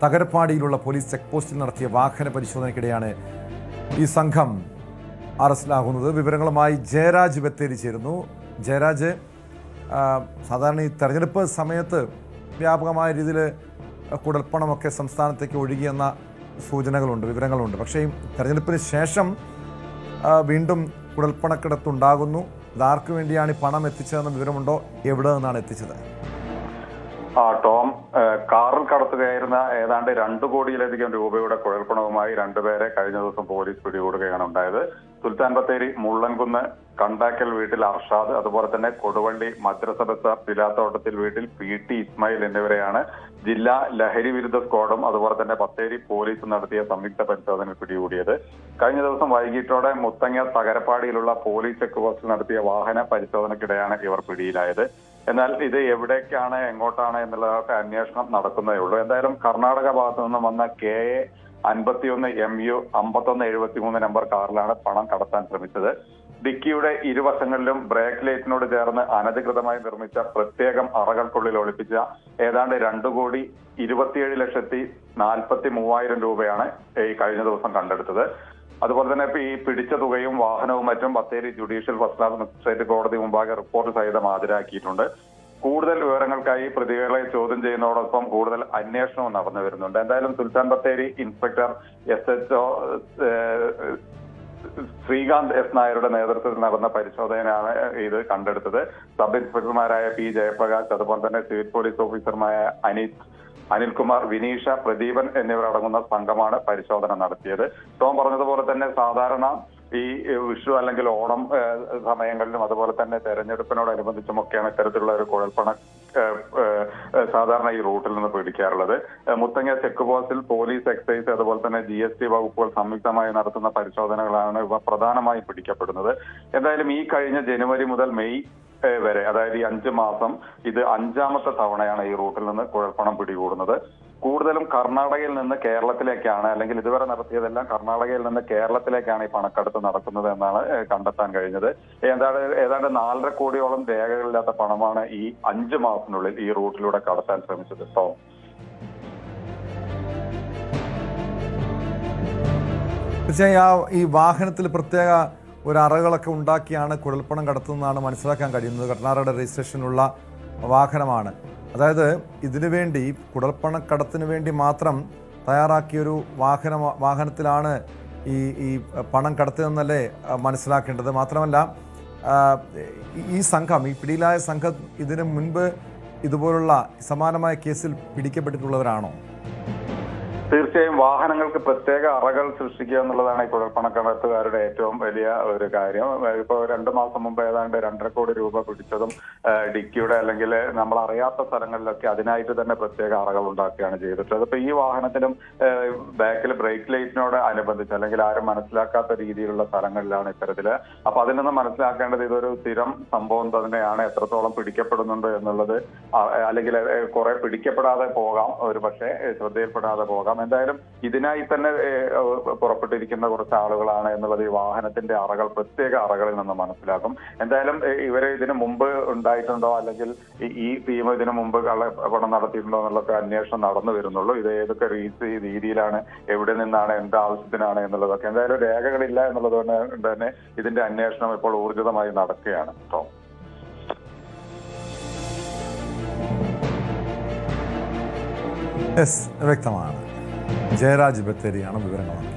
Speaker 2: തകരപ്പാടിയിലുള്ള പോലീസ് ചെക്ക് പോസ്റ്റിൽ നടത്തിയ വാഹന പരിശോധനയ്ക്കിടെയാണ് ഈ സംഘം അറസ്റ്റിലാകുന്നത്. വിവരങ്ങളുമായി ജയരാജ് ബത്തേരി ചേരുന്നു. ജയരാജ്, സാധാരണ ഈ തെരഞ്ഞെടുപ്പ് സമയത്ത് വ്യാപകമായ രീതിയിൽ കുഴൽപ്പണമൊക്കെ സംസ്ഥാനത്തേക്ക് ഒഴുകിയെന്ന സൂചനകളുണ്ട്, വിവരങ്ങളുണ്ട്. പക്ഷേ ഈ തെരഞ്ഞെടുപ്പിന് ശേഷം വീണ്ടും കുഴൽപ്പണക്കിടത്തുണ്ടാകുന്നു. ഇതാർക്ക് വേണ്ടിയാണ് ഈ പണം എത്തിച്ചതെന്ന വിവരമുണ്ടോ? എവിടെ നിന്നാണ് എത്തിച്ചത്?
Speaker 9: ടോം, കാറിൽ കടത്തുകയായിരുന്ന ഏതാണ്ട് 2 കോടിയിലധികം രൂപയുടെ കുഴൽപ്പണവുമായി 2 പേരെ കഴിഞ്ഞ ദിവസം പോലീസ് പിടികൂടുകയാണ് ഉണ്ടായത്. സുൽത്താൻ ബത്തേരി മുള്ളൻകുന്ന് കണ്ടാക്കൽ വീട്ടിൽ അർഷാദ്, അതുപോലെ തന്നെ കൊടുവള്ളി മദ്രസ ബസാർ പിലാത്തോട്ടത്തിൽ വീട്ടിൽ PT ഇസ്മായിൽ എന്നിവരെയാണ് ജില്ലാ ലഹരി വിരുദ്ധ സ്ക്വാഡും അതുപോലെ തന്നെ ബത്തേരി പോലീസും നടത്തിയ സംയുക്ത പരിശോധനയിൽ പിടികൂടിയത്. കഴിഞ്ഞ ദിവസം വൈകിട്ടോടെ മുത്തങ്ങ തകരപ്പാടിയിലുള്ള പോലീസ് ചെക്ക് പോസ്റ്റിൽ നടത്തിയ വാഹന പരിശോധനയ്ക്കിടെയാണ് ഇവർ പിടിയിലായത്. എന്നാൽ ഇത് എവിടേക്കാണ്, എങ്ങോട്ടാണ് എന്നുള്ളതൊക്കെ അന്വേഷണം നടക്കുന്നതേ ഉള്ളൂ. എന്തായാലും കർണാടക ഭാഗത്തു നിന്നും വന്ന KA 51 MU 5173 നമ്പർ കാറിലാണ് പണം കടത്താൻ ശ്രമിച്ചത്. ഡിക്കിയുടെ ഇരുവശങ്ങളിലും ബ്രേക്ക് ലൈറ്റിനോട് ചേർന്ന് അനധികൃതമായി നിർമ്മിച്ച പ്രത്യേകം അറകൾക്കുള്ളിൽ ഒളിപ്പിച്ച ഏതാണ്ട് 2,27,43,000 രൂപയാണ് ഈ കഴിഞ്ഞ ദിവസം കണ്ടെടുത്തത്. അതുപോലെ തന്നെ ഈ പിടിച്ച തുകയും വാഹനവും മറ്റും Bathery judicial first class magistrate കോടതി മുമ്പാകെ റിപ്പോർട്ട് സഹിതം ഹാജരാക്കിയിട്ടുണ്ട്. കൂടുതൽ വിവരങ്ങൾക്കായി പ്രതികളെ ചോദ്യം ചെയ്യുന്നതോടൊപ്പം കൂടുതൽ അന്വേഷണവും നടന്നു വരുന്നുണ്ട്. എന്തായാലും Sultan Bathery inspector SHO Sreekanth S. നായരുടെ നേതൃത്വത്തിൽ നടന്ന പരിശോധനയാണ് ഇത് കണ്ടെടുത്തത്. Sub ഇൻസ്പെക്ടർമാരായ P. ജയപ്രകാശ്, അതുപോലെ തന്നെ സിവിൽ പോലീസ് ഓഫീസർമാരായ അനിൽകുമാർ, വിനീഷ, പ്രദീപൻ എന്നിവരടങ്ങുന്ന സംഘമാണ് പരിശോധന നടത്തിയത്. ടോം പറഞ്ഞതുപോലെ തന്നെ സാധാരണ ഈ വിഷു അല്ലെങ്കിൽ ഓണം സമയങ്ങളിലും അതുപോലെ തന്നെ തെരഞ്ഞെടുപ്പിനോടനുബന്ധിച്ചുമൊക്കെയാണ് ഇത്തരത്തിലുള്ള ഒരു കുഴൽപ്പണ സാധാരണ ഈ റൂട്ടിൽ നിന്ന് പിടിക്കാറുള്ളത്. മുത്തങ്ങ ചെക്ക് പോസ്റ്റിൽ പോലീസ്, എക്സൈസ് അതുപോലെ തന്നെ GST വകുപ്പുകൾ സംയുക്തമായി നടത്തുന്ന പരിശോധനകളാണ് ഇവ പ്രധാനമായും പിടിക്കപ്പെടുന്നത്. എന്തായാലും ഈ കഴിഞ്ഞ ജനുവരി മുതൽ മെയ് വരെ, അതായത് ഈ 5 മാസം, ഇത് 5ാമത്തെ തവണയാണ് ഈ റൂട്ടിൽ നിന്ന് കുഴൽപ്പണം പിടികൂടുന്നത്. കൂടുതലും കർണാടകയിൽ നിന്ന് കേരളത്തിലേക്കാണ്, അല്ലെങ്കിൽ ഇതുവരെ നടത്തിയതെല്ലാം കർണാടകയിൽ നിന്ന് കേരളത്തിലേക്കാണ് ഈ പണക്കടത്ത് നടക്കുന്നത് എന്നാണ് കണ്ടെത്താൻ കഴിഞ്ഞത്. ഏതാണ്ട് 4.5 കോടിയോളം രേഖകളില്ലാത്ത പണമാണ് ഈ 5 മാസത്തിനുള്ളിൽ ഈ റൂട്ടിലൂടെ കടത്താൻ ശ്രമിച്ചത്. ടോം,
Speaker 2: തീർച്ചയായും ഈ വാഹനത്തിൽ പ്രത്യേക ഒരു അറകളൊക്കെ ഉണ്ടാക്കിയാണ് കുഴൽപ്പണം കടത്തുന്നതാണ് മനസ്സിലാക്കാൻ കഴിയുന്നത്. കർണാടകയുടെ രജിസ്ട്രേഷനുള്ള വാഹനമാണ്. അതായത് ഇതിനു വേണ്ടി, കുഴൽപ്പണക്കടത്തിന് വേണ്ടി മാത്രം തയ്യാറാക്കിയൊരു വാഹനത്തിലാണ് ഈ പണം കടത്തുന്നതല്ലേ മനസ്സിലാക്കേണ്ടത്. മാത്രമല്ല ഈ സംഘം, ഈ പിടിയിലായ സംഘം ഇതിനു മുൻപ് ഇതുപോലുള്ള സമാനമായ കേസിൽ പിടിക്കപ്പെട്ടിട്ടുള്ളവരാണോ?
Speaker 9: തീർച്ചയായും വാഹനങ്ങൾക്ക് പ്രത്യേക അറകൾ സൃഷ്ടിക്കുക എന്നുള്ളതാണ് ഈ കുഴൽപ്പണക്കടത്തുകാരുടെ ഏറ്റവും വലിയ ഒരു കാര്യം. ഇപ്പോൾ 2 മാസം മുമ്പ് ഏതാണ്ട് 2.5 കോടി രൂപ പിടിച്ചതും ഡിക്കിയുടെ അല്ലെങ്കിൽ നമ്മൾ അറിയാത്ത സ്ഥലങ്ങളിലൊക്കെ അതിനായിട്ട് തന്നെ പ്രത്യേക അറകൾ ഉണ്ടാക്കുകയാണ് ചെയ്തിട്ടുള്ളത്. ഇപ്പൊ ഈ വാഹനത്തിലും ബാക്കിൽ ബ്രേക്ക് ലൈറ്റിനോട് അനുബന്ധിച്ച് അല്ലെങ്കിൽ ആരും മനസ്സിലാക്കാത്ത രീതിയിലുള്ള സ്ഥലങ്ങളിലാണ് ഇത്തരത്തില്. അപ്പൊ അതിൽ നിന്ന് മനസ്സിലാക്കേണ്ടത് ഇതൊരു സ്ഥിരം സംഭവം തന്നെയാണ്. എത്രത്തോളം പിടിക്കപ്പെടുന്നുണ്ട് എന്നുള്ളത്, അല്ലെങ്കിൽ കുറെ പിടിക്കപ്പെടാതെ പോകാം, ഒരു പക്ഷേ ശ്രദ്ധയിൽപ്പെടാതെ പോകാം. എന്തായാലും ഇതിനായി തന്നെ പുറപ്പെട്ടിരിക്കുന്ന കുറച്ച് ആളുകളാണ് എന്നുള്ളത് ഈ വാഹനത്തിന്റെ അറകൾ, പ്രത്യേക അറകളിൽ നിന്ന് മനസ്സിലാക്കും. എന്തായാലും ഇവര് ഇതിനു മുമ്പ് ഉണ്ടായിട്ടുണ്ടോ, അല്ലെങ്കിൽ ഈ ടീം ഇതിനു മുമ്പ് കള്ളപ്പണം നടത്തിയിട്ടുണ്ടോ എന്നുള്ളൊക്കെ അന്വേഷണം നടന്നു വരുന്നുള്ളൂ. ഇത് ഏതൊക്കെ രീതിയിലാണ്, എവിടെ നിന്നാണ്, എന്ത് ആവശ്യത്തിനാണ് എന്നുള്ളതൊക്കെ. എന്തായാലും രേഖകളില്ല എന്നുള്ളത് കൊണ്ട് തന്നെ ഇതിന്റെ അന്വേഷണം ഇപ്പോൾ ഊർജിതമായി നടക്കുകയാണ്. ടോം,
Speaker 2: വ്യക്തമാണ്. ജയരാജ് ബത്തേരിയാണ് വിവരങ്ങൾ നൽകിയത്.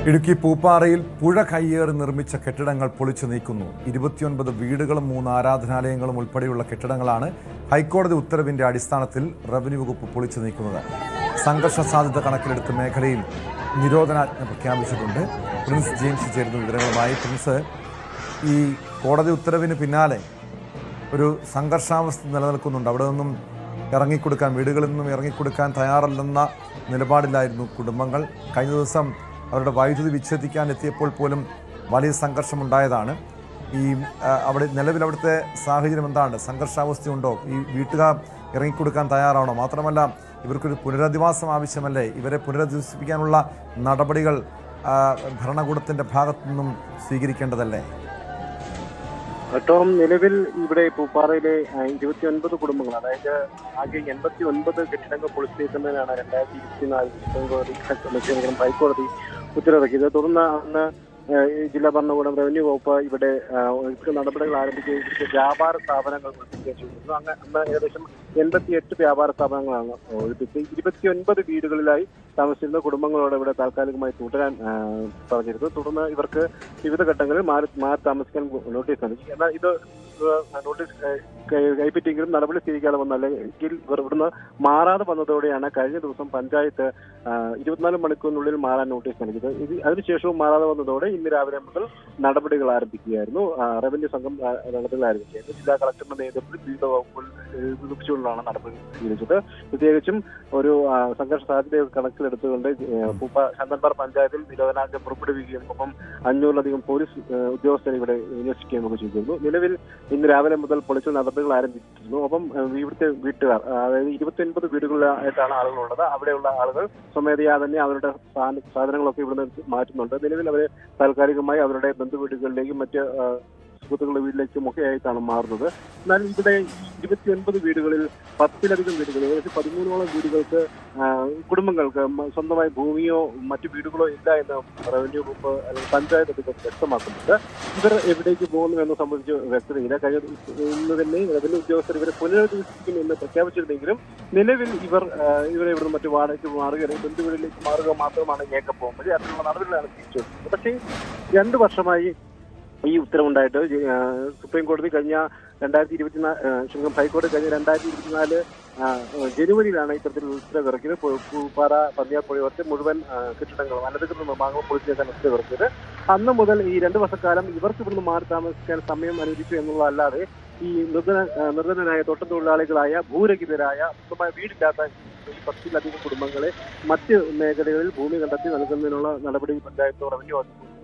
Speaker 2: ഇടുക്കി പൂപ്പാറയിൽ പുഴ കയ്യേറി നിർമ്മിച്ച കെട്ടിടങ്ങൾ പൊളിച്ചു നീക്കുന്നു. 29 വീടുകളും 3 ആരാധനാലയങ്ങളും ഉൾപ്പെടെയുള്ള കെട്ടിടങ്ങളാണ് ഹൈക്കോടതി ഉത്തരവിന്റെ അടിസ്ഥാനത്തിൽ റവന്യൂ വകുപ്പ് പൊളിച്ചു നീക്കുന്നത്. സംഘർഷ സാധ്യത കണക്കിലെടുത്ത് മേഖലയിൽ നിരോധനാജ്ഞ പ്രഖ്യാപിച്ചിട്ടുണ്ട്. പ്രിൻസ് ജെയിംസ് ചേരുന്ന വിവരങ്ങളുമായി. പ്രിൻസ്, ഈ കോടതി ഉത്തരവിന് പിന്നാലെ ഒരു സംഘർഷാവസ്ഥ നിലനിൽക്കുന്നുണ്ട്. അവിടെ നിന്നും ഇറങ്ങിക്കൊടുക്കാൻ, വീടുകളിൽ നിന്നും ഇറങ്ങിക്കൊടുക്കാൻ തയ്യാറല്ലെന്ന നിലപാടിലായിരുന്നു കുടുംബങ്ങൾ. കഴിഞ്ഞ ദിവസം അവരുടെ വൈദ്യുതി വിച്ഛേദിക്കാൻ എത്തിയപ്പോൾ പോലും വലിയ സംഘർഷമുണ്ടായതാണ്. ഈ നിലവിൽ അവിടുത്തെ സാഹചര്യം എന്താണ്? സംഘർഷാവസ്ഥയുണ്ടോ? ഈ വീട്ടുകാർ ഇറങ്ങിക്കൊടുക്കാൻ തയ്യാറാണോ? മാത്രമല്ല, ഇവർക്കൊരു പുനരധിവാസം ആവശ്യമല്ലേ? ഇവരെ പുനരധിവസിപ്പിക്കാനുള്ള നടപടികൾ ഭരണകൂടത്തിൻ്റെ ഭാഗത്തു നിന്നും സ്വീകരിക്കേണ്ടതല്ലേ?
Speaker 8: ടോം, നിലവിൽ ഇവിടെ പൂപ്പാറയിലെ 29 കുടുംബങ്ങൾ, അതായത് ആകെ 89 കെട്ടിടങ്ങൾ പൊളിച്ചു നീക്കുന്നതിനാണ് 2024 ഹൈക്കോടതി ഉത്തരവിറക്കിയത്. തുടർന്ന് അന്ന് ജില്ലാ ഭരണകൂടം, റവന്യൂ വകുപ്പ് ഇവിടെ നടപടികൾ ആരംഭിക്കുകയും വ്യാപാര സ്ഥാപനങ്ങൾ ഒഴിപ്പിക്കുകയും ചെയ്തിരുന്നു. അന്ന് ഏകദേശം 88 വ്യാപാര സ്ഥാപനങ്ങളാണ് ഒഴിപ്പിച്ച് 29 വീടുകളിലായി താമസിച്ചിരുന്ന കുടുംബങ്ങളോട് ഇവിടെ താൽക്കാലികമായി തുടരാൻ പറഞ്ഞിരുന്നു. തുടർന്ന് ഇവർക്ക് വിവിധ ഘട്ടങ്ങളിൽ മാറി താമസിക്കാൻ നോട്ടീസ് നൽകി. എന്നാൽ ഇത് നോട്ടീസ് കൈപ്പറ്റിയെങ്കിലും നടപടി സ്വീകരിക്കാതെ വന്നല്ലെങ്കിൽ ഇവർ ഇവിടുന്ന് മാറാതെ വന്നതോടെയാണ് കഴിഞ്ഞ ദിവസം പഞ്ചായത്ത് 24 മണിക്കൂറിനുള്ളിൽ മാറാൻ നോട്ടീസ് നൽകിയത്. അതിനുശേഷവും മാറാതെ വന്നതോടെ ഇന്ന് രാവിലെ മുതൽ നടപടികൾ ആരംഭിക്കുകയായിരുന്നു. റവന്യൂ സംഘം നടപടികൾ ആരംഭിക്കുകയായിരുന്നു. ജില്ലാ കളക്ടറുടെ നേതൃത്വത്തിൽ വിവിധ വകുപ്പുകൾ ഏകോപിപ്പിച്ചുകൊണ്ടാണ് നടപടി സ്വീകരിച്ചത്. പ്രത്യേകിച്ചും ഒരു സംഘർഷ സാധ്യത കണക്കിലെടുത്തുകൊണ്ട് ശാന്തൻപാറ പഞ്ചായത്തിൽ നിരോധനാജ്ഞ പുറപ്പെടുവിക്കുകയും ഒപ്പം 500-ലധികം പോലീസ് ഉദ്യോഗസ്ഥരെ ഇവിടെ വിന്യസിക്കുകയും ഒക്കെ ചെയ്തിരുന്നു. നിലവിൽ ഇന്ന് രാവിലെ മുതൽ പൊളിച്ചു നടപടികൾ ആരംഭിച്ചിരുന്നു. ഒപ്പം ഇവിടുത്തെ വീട്ടുകാർ, അതായത് 29 വീടുകളിലായിട്ടാണ് ആളുകളുള്ളത്. അവിടെയുള്ള ആളുകൾ സ്വമേധയാ തന്നെ അവരുടെ സാധനങ്ങളൊക്കെ ഇവിടുന്ന് മാറ്റുന്നുണ്ട്. നിലവിൽ അവരെ താൽക്കാലികമായി അവരുടെ ബന്ധുവീടുകളിലേക്കും മറ്റ് സുഹൃത്തുക്കളുടെ വീട്ടിലേക്കും ഒക്കെ ആയിട്ടാണ് മാറുന്നത്. എന്നാൽ ഇവിടെ 29 വീടുകളിൽ 10-ലധികം വീടുകൾ, ഏകദേശം 13ഓളം വീടുകൾക്ക് കുടുംബങ്ങൾക്ക് സ്വന്തമായി ഭൂമിയോ മറ്റു വീടുകളോ ഇല്ല എന്ന് റവന്യൂ വകുപ്പ് അല്ലെങ്കിൽ പഞ്ചായത്ത് അധികൃതർ വ്യക്തമാക്കുന്നുണ്ട്. ഇവർ എവിടേക്ക് പോകുന്നു എന്ന് സംബന്ധിച്ച് വ്യക്തതയില്ല. ഇന്ന് തന്നെ റവന്യൂ ഉദ്യോഗസ്ഥർ ഇവരെ പുനരധിവസിക്കും എന്ന് പ്രഖ്യാപിച്ചിരുന്നെങ്കിലും നിലവിൽ ഇവരെ ഇവിടുന്ന് മറ്റു വാടകയ്ക്ക് മാറുക അല്ലെങ്കിൽ ബന്ധുവീടിലേക്ക് മാറുക മാത്രമാണ് കേൾക്കപ്പോകും വഴി അതിനുള്ള നടപടികളാണ് സ്വീകരിച്ചത്. പക്ഷേ 2 വർഷമായി ഈ ഉത്തരവുണ്ടായിട്ട് സുപ്രീം കോടതി കഴിഞ്ഞ 2024 ഹൈക്കോടതി കഴിഞ്ഞ 2024 ജനുവരിയിലാണ് ഇത്തരത്തിലുള്ള ഉത്തരവിറക്കിയത്. പൂപ്പാറ പന്നിയാർപ്പുഴയോരത്തെ മുഴുവൻ കെട്ടിടങ്ങളും അനധികൃത നിർമ്മാണങ്ങളും പൊളിച്ചു നീക്കാൻ ഉത്തരവിറക്കിയത്. അന്ന് മുതൽ ഈ 2 വർഷക്കാലം ഇവർക്ക് ഇവിടുന്ന് മാറി താമസിക്കാൻ സമയം അനുവദിച്ചു എന്നുള്ളതല്ലാതെ ഈ നിർധനരായ തോട്ടത്തൊഴിലാളികളായ ഭൂരഹിതരായ സ്വന്തമായ വീടില്ലാത്ത ഈ 10-ലധികം കുടുംബങ്ങളെ മറ്റ് മേഖലകളിൽ ഭൂമി കണ്ടെത്തി നൽകുന്നതിനുള്ള നടപടി പഞ്ചായത്തോ റവന്യൂ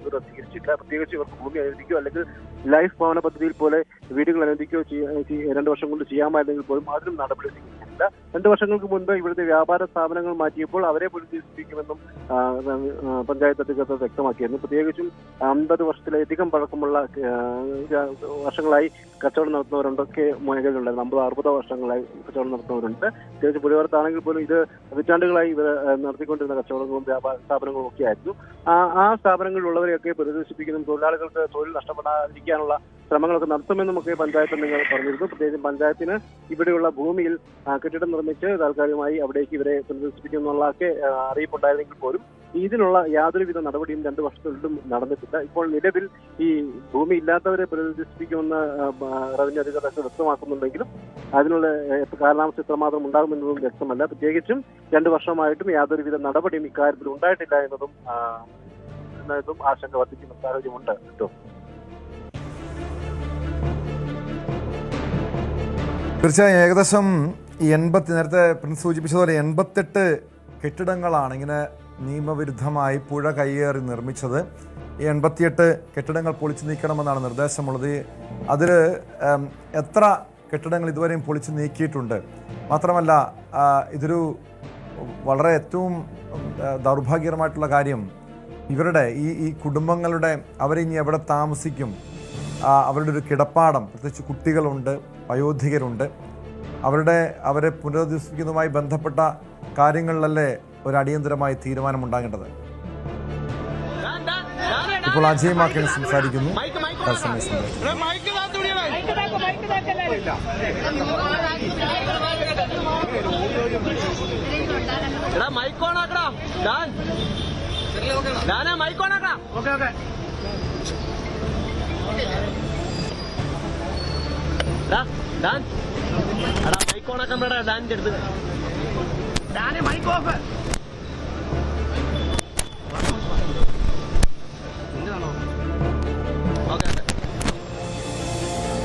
Speaker 8: സ്വീകരിച്ചില്ല. പ്രത്യേകിച്ച് ഇവർക്ക് ഭൂമി അനുവദിക്കുകയോ അല്ലെങ്കിൽ ലൈഫ് ഭവന പദ്ധതിയിൽ പോലെ വീടുകൾ അനുവദിക്കുകയോ 2 വർഷം കൊണ്ട് ചെയ്യാമായിരുന്നെങ്കിൽ പോലും അതിനും നടപടി സ്വീകരിച്ചിട്ടില്ല. 2 വർഷങ്ങൾക്ക് മുൻപ് ഇവിടുത്തെ വ്യാപാര സ്ഥാപനങ്ങൾ മാറ്റിയപ്പോൾ അവരെ പുനരുദ്ധരിപ്പിക്കുമെന്നും പഞ്ചായത്ത് അധികൃതർ വ്യക്തമാക്കിയിരുന്നു. പ്രത്യേകിച്ചും 50 വർഷത്തിലധികം പഴക്കമുള്ള വർഷങ്ങളായി കച്ചവടം നടത്തുന്നവരുണ്ടൊക്കെ മേഖലകളുണ്ടായിരുന്നു. 50-60 വർഷങ്ങളായി കച്ചവടം നടത്തുന്നവരുണ്ട്. പ്രത്യേകിച്ച് പുലിയോരത്താണെങ്കിൽ പോലും ഇത് പതിറ്റാണ്ടുകളായി ഇവർ നടത്തിക്കൊണ്ടിരുന്ന കച്ചവടങ്ങളും വ്യാപാര സ്ഥാപനങ്ങളും ഒക്കെ ആയിരുന്നു. ആ സ്ഥാപനങ്ങളിലുള്ളവരെയൊക്കെ പുനരധിവസിപ്പിക്കുന്നതും തൊഴിലാളികൾക്ക് തൊഴിൽ നഷ്ടപ്പെടാതിരിക്കാനുള്ള ശ്രമങ്ങളൊക്കെ നടത്തുമെന്നുമൊക്കെ പഞ്ചായത്ത് നിങ്ങൾ പറഞ്ഞിരുന്നു. പ്രത്യേകിച്ചും പഞ്ചായത്തിന് ഇവിടെയുള്ള ഭൂമിയിൽ കെട്ടിടം നിർമ്മിച്ച് താൽക്കാലികമായി അവിടേക്ക് ഇവരെ പുനരധിവസിപ്പിക്കുന്നുള്ളതൊക്കെ അറിയിപ്പുണ്ടായിരുന്നെങ്കിൽ പോലും ഇതിനുള്ള യാതൊരുവിധ നടപടിയും 2 വർഷത്തിലും നടന്നിട്ടില്ല. ഇപ്പോൾ നിലവിൽ ഈ ഭൂമി ഇല്ലാത്തവരെ പുനരധിവസിപ്പിക്കുമെന്ന് റവന്യൂ അധികൃതർ വ്യക്തമാക്കുന്നുണ്ടെങ്കിലും അതിനുള്ള കാലാവസ്ഥ എത്രമാത്രം ഉണ്ടാകുമെന്നതും വ്യക്തമല്ല. പ്രത്യേകിച്ചും 2 വർഷമായിട്ടും യാതൊരുവിധ നടപടിയും ഇക്കാര്യത്തിൽ ഉണ്ടായിട്ടില്ല എന്നതും ആശങ്ക വർദ്ധിക്കുന്ന സാഹചര്യമുണ്ട്.
Speaker 2: തീർച്ചയായും ഏകദേശം ഈ 80, നേരത്തെ പ്രിൻസ് സൂചിപ്പിച്ചതുപോലെ 88 കെട്ടിടങ്ങളാണ് ഇങ്ങനെ നിയമവിരുദ്ധമായി പുഴ കയ്യേറി നിർമ്മിച്ചത്. ഈ 88 കെട്ടിടങ്ങൾ പൊളിച്ചു നീക്കണമെന്നാണ് നിർദ്ദേശമുള്ളത്. അതിൽ എത്ര കെട്ടിടങ്ങൾ ഇതുവരെയും പൊളിച്ചു നീക്കിയിട്ടുണ്ട്? മാത്രമല്ല, ഇതൊരു വളരെ ഏറ്റവും ദൗർഭാഗ്യകരമായിട്ടുള്ള കാര്യം, ഇവരുടെ ഈ കുടുംബങ്ങളുടെ അവരിനി എവിടെ താമസിക്കും? അവരുടെ ഒരു കിടപ്പാടം, പ്രത്യേകിച്ച് കുട്ടികളുണ്ട്, വയോധികരുണ്ട്, അവരെ പുനരധിവസിപ്പിക്കുന്നതുമായി ബന്ധപ്പെട്ട കാര്യങ്ങളിലല്ലേ ഒരു അടിയന്തരമായി തീരുമാനമുണ്ടാകേണ്ടത്. ഇപ്പോൾ അജയ് മാക്കൻ സംസാരിക്കുന്നു.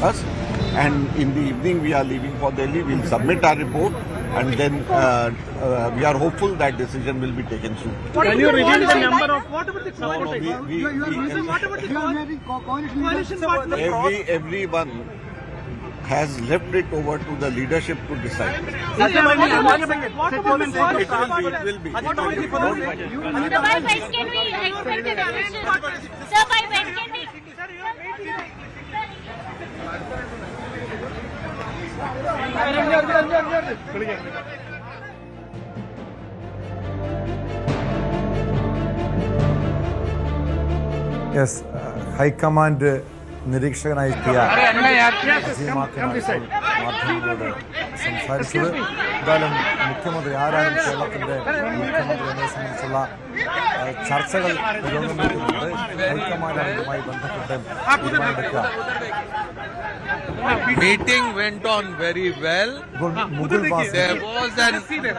Speaker 10: us, and in the evening we are leaving for Delhi. We'll submit our report, and then we are hopeful that decision will be taken soon.
Speaker 11: Can you reveal the number of
Speaker 10: What about the coalition partner? Everyone has left it over to the leadership to decide. It will be.
Speaker 12: Sir, by when can we expect an decision? Sir, by when can we?
Speaker 2: Yes, high command നിരീക്ഷകനായെത്തിയ മാധ്യമങ്ങളോട് സംസാരിച്ചത്. എന്തായാലും മുഖ്യമന്ത്രി ആരാണ് കേരളത്തിൻ്റെ മുഖ്യമന്ത്രി എന്നതിനെ സംബന്ധിച്ചുള്ള ചർച്ചകൾ പുരോഗമിക്കുന്നുണ്ട്. ഹൈക്കമാൻഡാണ് ഇതുമായി ബന്ധപ്പെട്ട് തീരുമാനമെടുക്കുക.
Speaker 13: Meeting went on very well.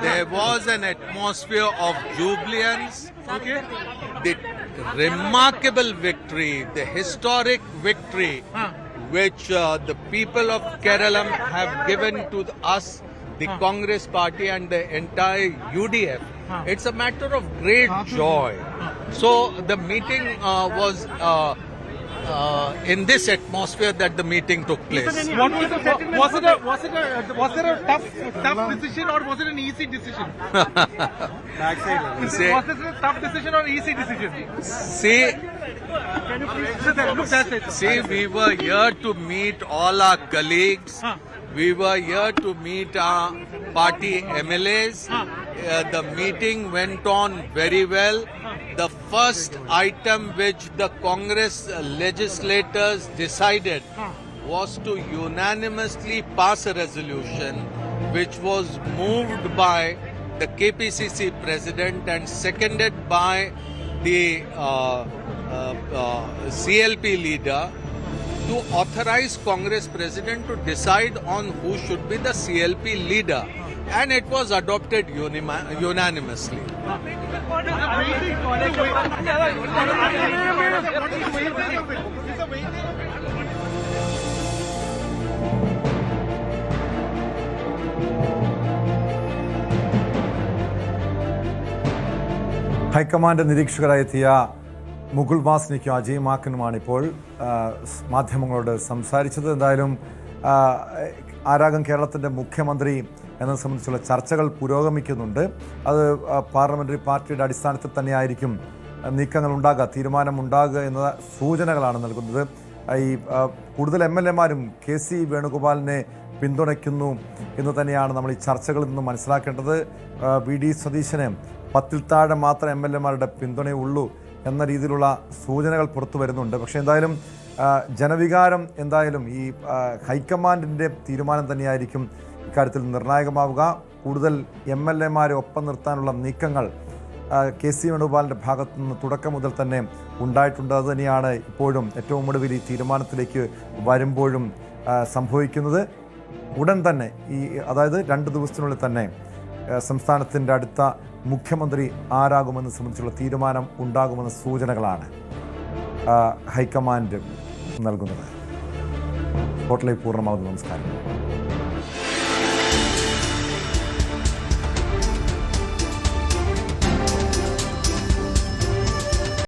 Speaker 13: There was an atmosphere of jubilance. Okay. The remarkable victory, the historic victory, which the people of Kerala have given to us, the Congress Party and the entire UDF. It's a matter of great joy. So the meeting was. In this atmosphere that the meeting took place.
Speaker 11: Was it a tough decision or was it an easy decision? Was it a tough decision or easy decision?
Speaker 13: See, we were here to meet all our colleagues. We were here to meet our party MLAs. The meeting went on very well. The first item which the Congress legislators decided was to unanimously pass a resolution which was moved by the KPCC president and seconded by the CLP leader to authorize Congress president to decide on who should be the CLP leader, and it was adopted unanimously.
Speaker 2: High command നിരീക്ഷകരായെത്തിയ മുകുൾ വാസ്നിക്കും അജയ് മാക്കനുമാണ് ഇപ്പോൾ മാധ്യമങ്ങളോട് സംസാരിച്ചത്. എന്തായാലും ആരാകും കേരളത്തിൻ്റെ മുഖ്യമന്ത്രി എന്നത് സംബന്ധിച്ചുള്ള ചർച്ചകൾ പുരോഗമിക്കുന്നുണ്ട്. അത് പാർലമെൻ്ററി പാർട്ടിയുടെ അടിസ്ഥാനത്തിൽ തന്നെയായിരിക്കും നീക്കങ്ങൾ ഉണ്ടാകുക, തീരുമാനമുണ്ടാകുക എന്ന സൂചനകളാണ് നൽകുന്നത്. ഈ കൂടുതൽ MLA-മാരും KC വേണുഗോപാലിനെ പിന്തുണയ്ക്കുന്നു എന്ന് തന്നെയാണ് നമ്മൾ ഈ ചർച്ചകളിൽ നിന്ന് മനസ്സിലാക്കേണ്ടത്. VD സതീശന് 10-ൽ താഴെ മാത്രം MLA-മാരുടെ പിന്തുണയുള്ളൂ എന്ന രീതിയിലുള്ള സൂചനകൾ പുറത്തു വരുന്നുണ്ട്. പക്ഷേ എന്തായാലും ജനവികാരം എന്തായാലും ഈ ഹൈക്കമാൻഡിൻ്റെ തീരുമാനം തന്നെയായിരിക്കും ഇക്കാര്യത്തിൽ നിർണായകമാവുക. കൂടുതൽ MLA-മാരെ ഒപ്പം നിർത്താനുള്ള നീക്കങ്ങൾ KC വേണുഗോപാലിൻ്റെ ഭാഗത്തു നിന്ന് തുടക്കം മുതൽ തന്നെ ഉണ്ടായിട്ടുണ്ട്. അത് തന്നെയാണ് ഇപ്പോഴും ഏറ്റവും ഒടുവിൽ ഈ തീരുമാനത്തിലേക്ക് വരുമ്പോഴും സംഭവിക്കുന്നത്. ഉടൻ തന്നെ അതായത് 2 ദിവസത്തിനുള്ളിൽ തന്നെ സംസ്ഥാനത്തിൻ്റെ അടുത്ത മുഖ്യമന്ത്രി ആരാകുമെന്ന് സംബന്ധിച്ചുള്ള തീരുമാനം ഉണ്ടാകുമെന്ന സൂചനകളാണ് ഹൈക്കമാൻഡ് നൽകുന്നത്. സ്പോട്ട്ലൈറ്റ് പൂർണ്ണമാകുന്നു. നമസ്കാരം.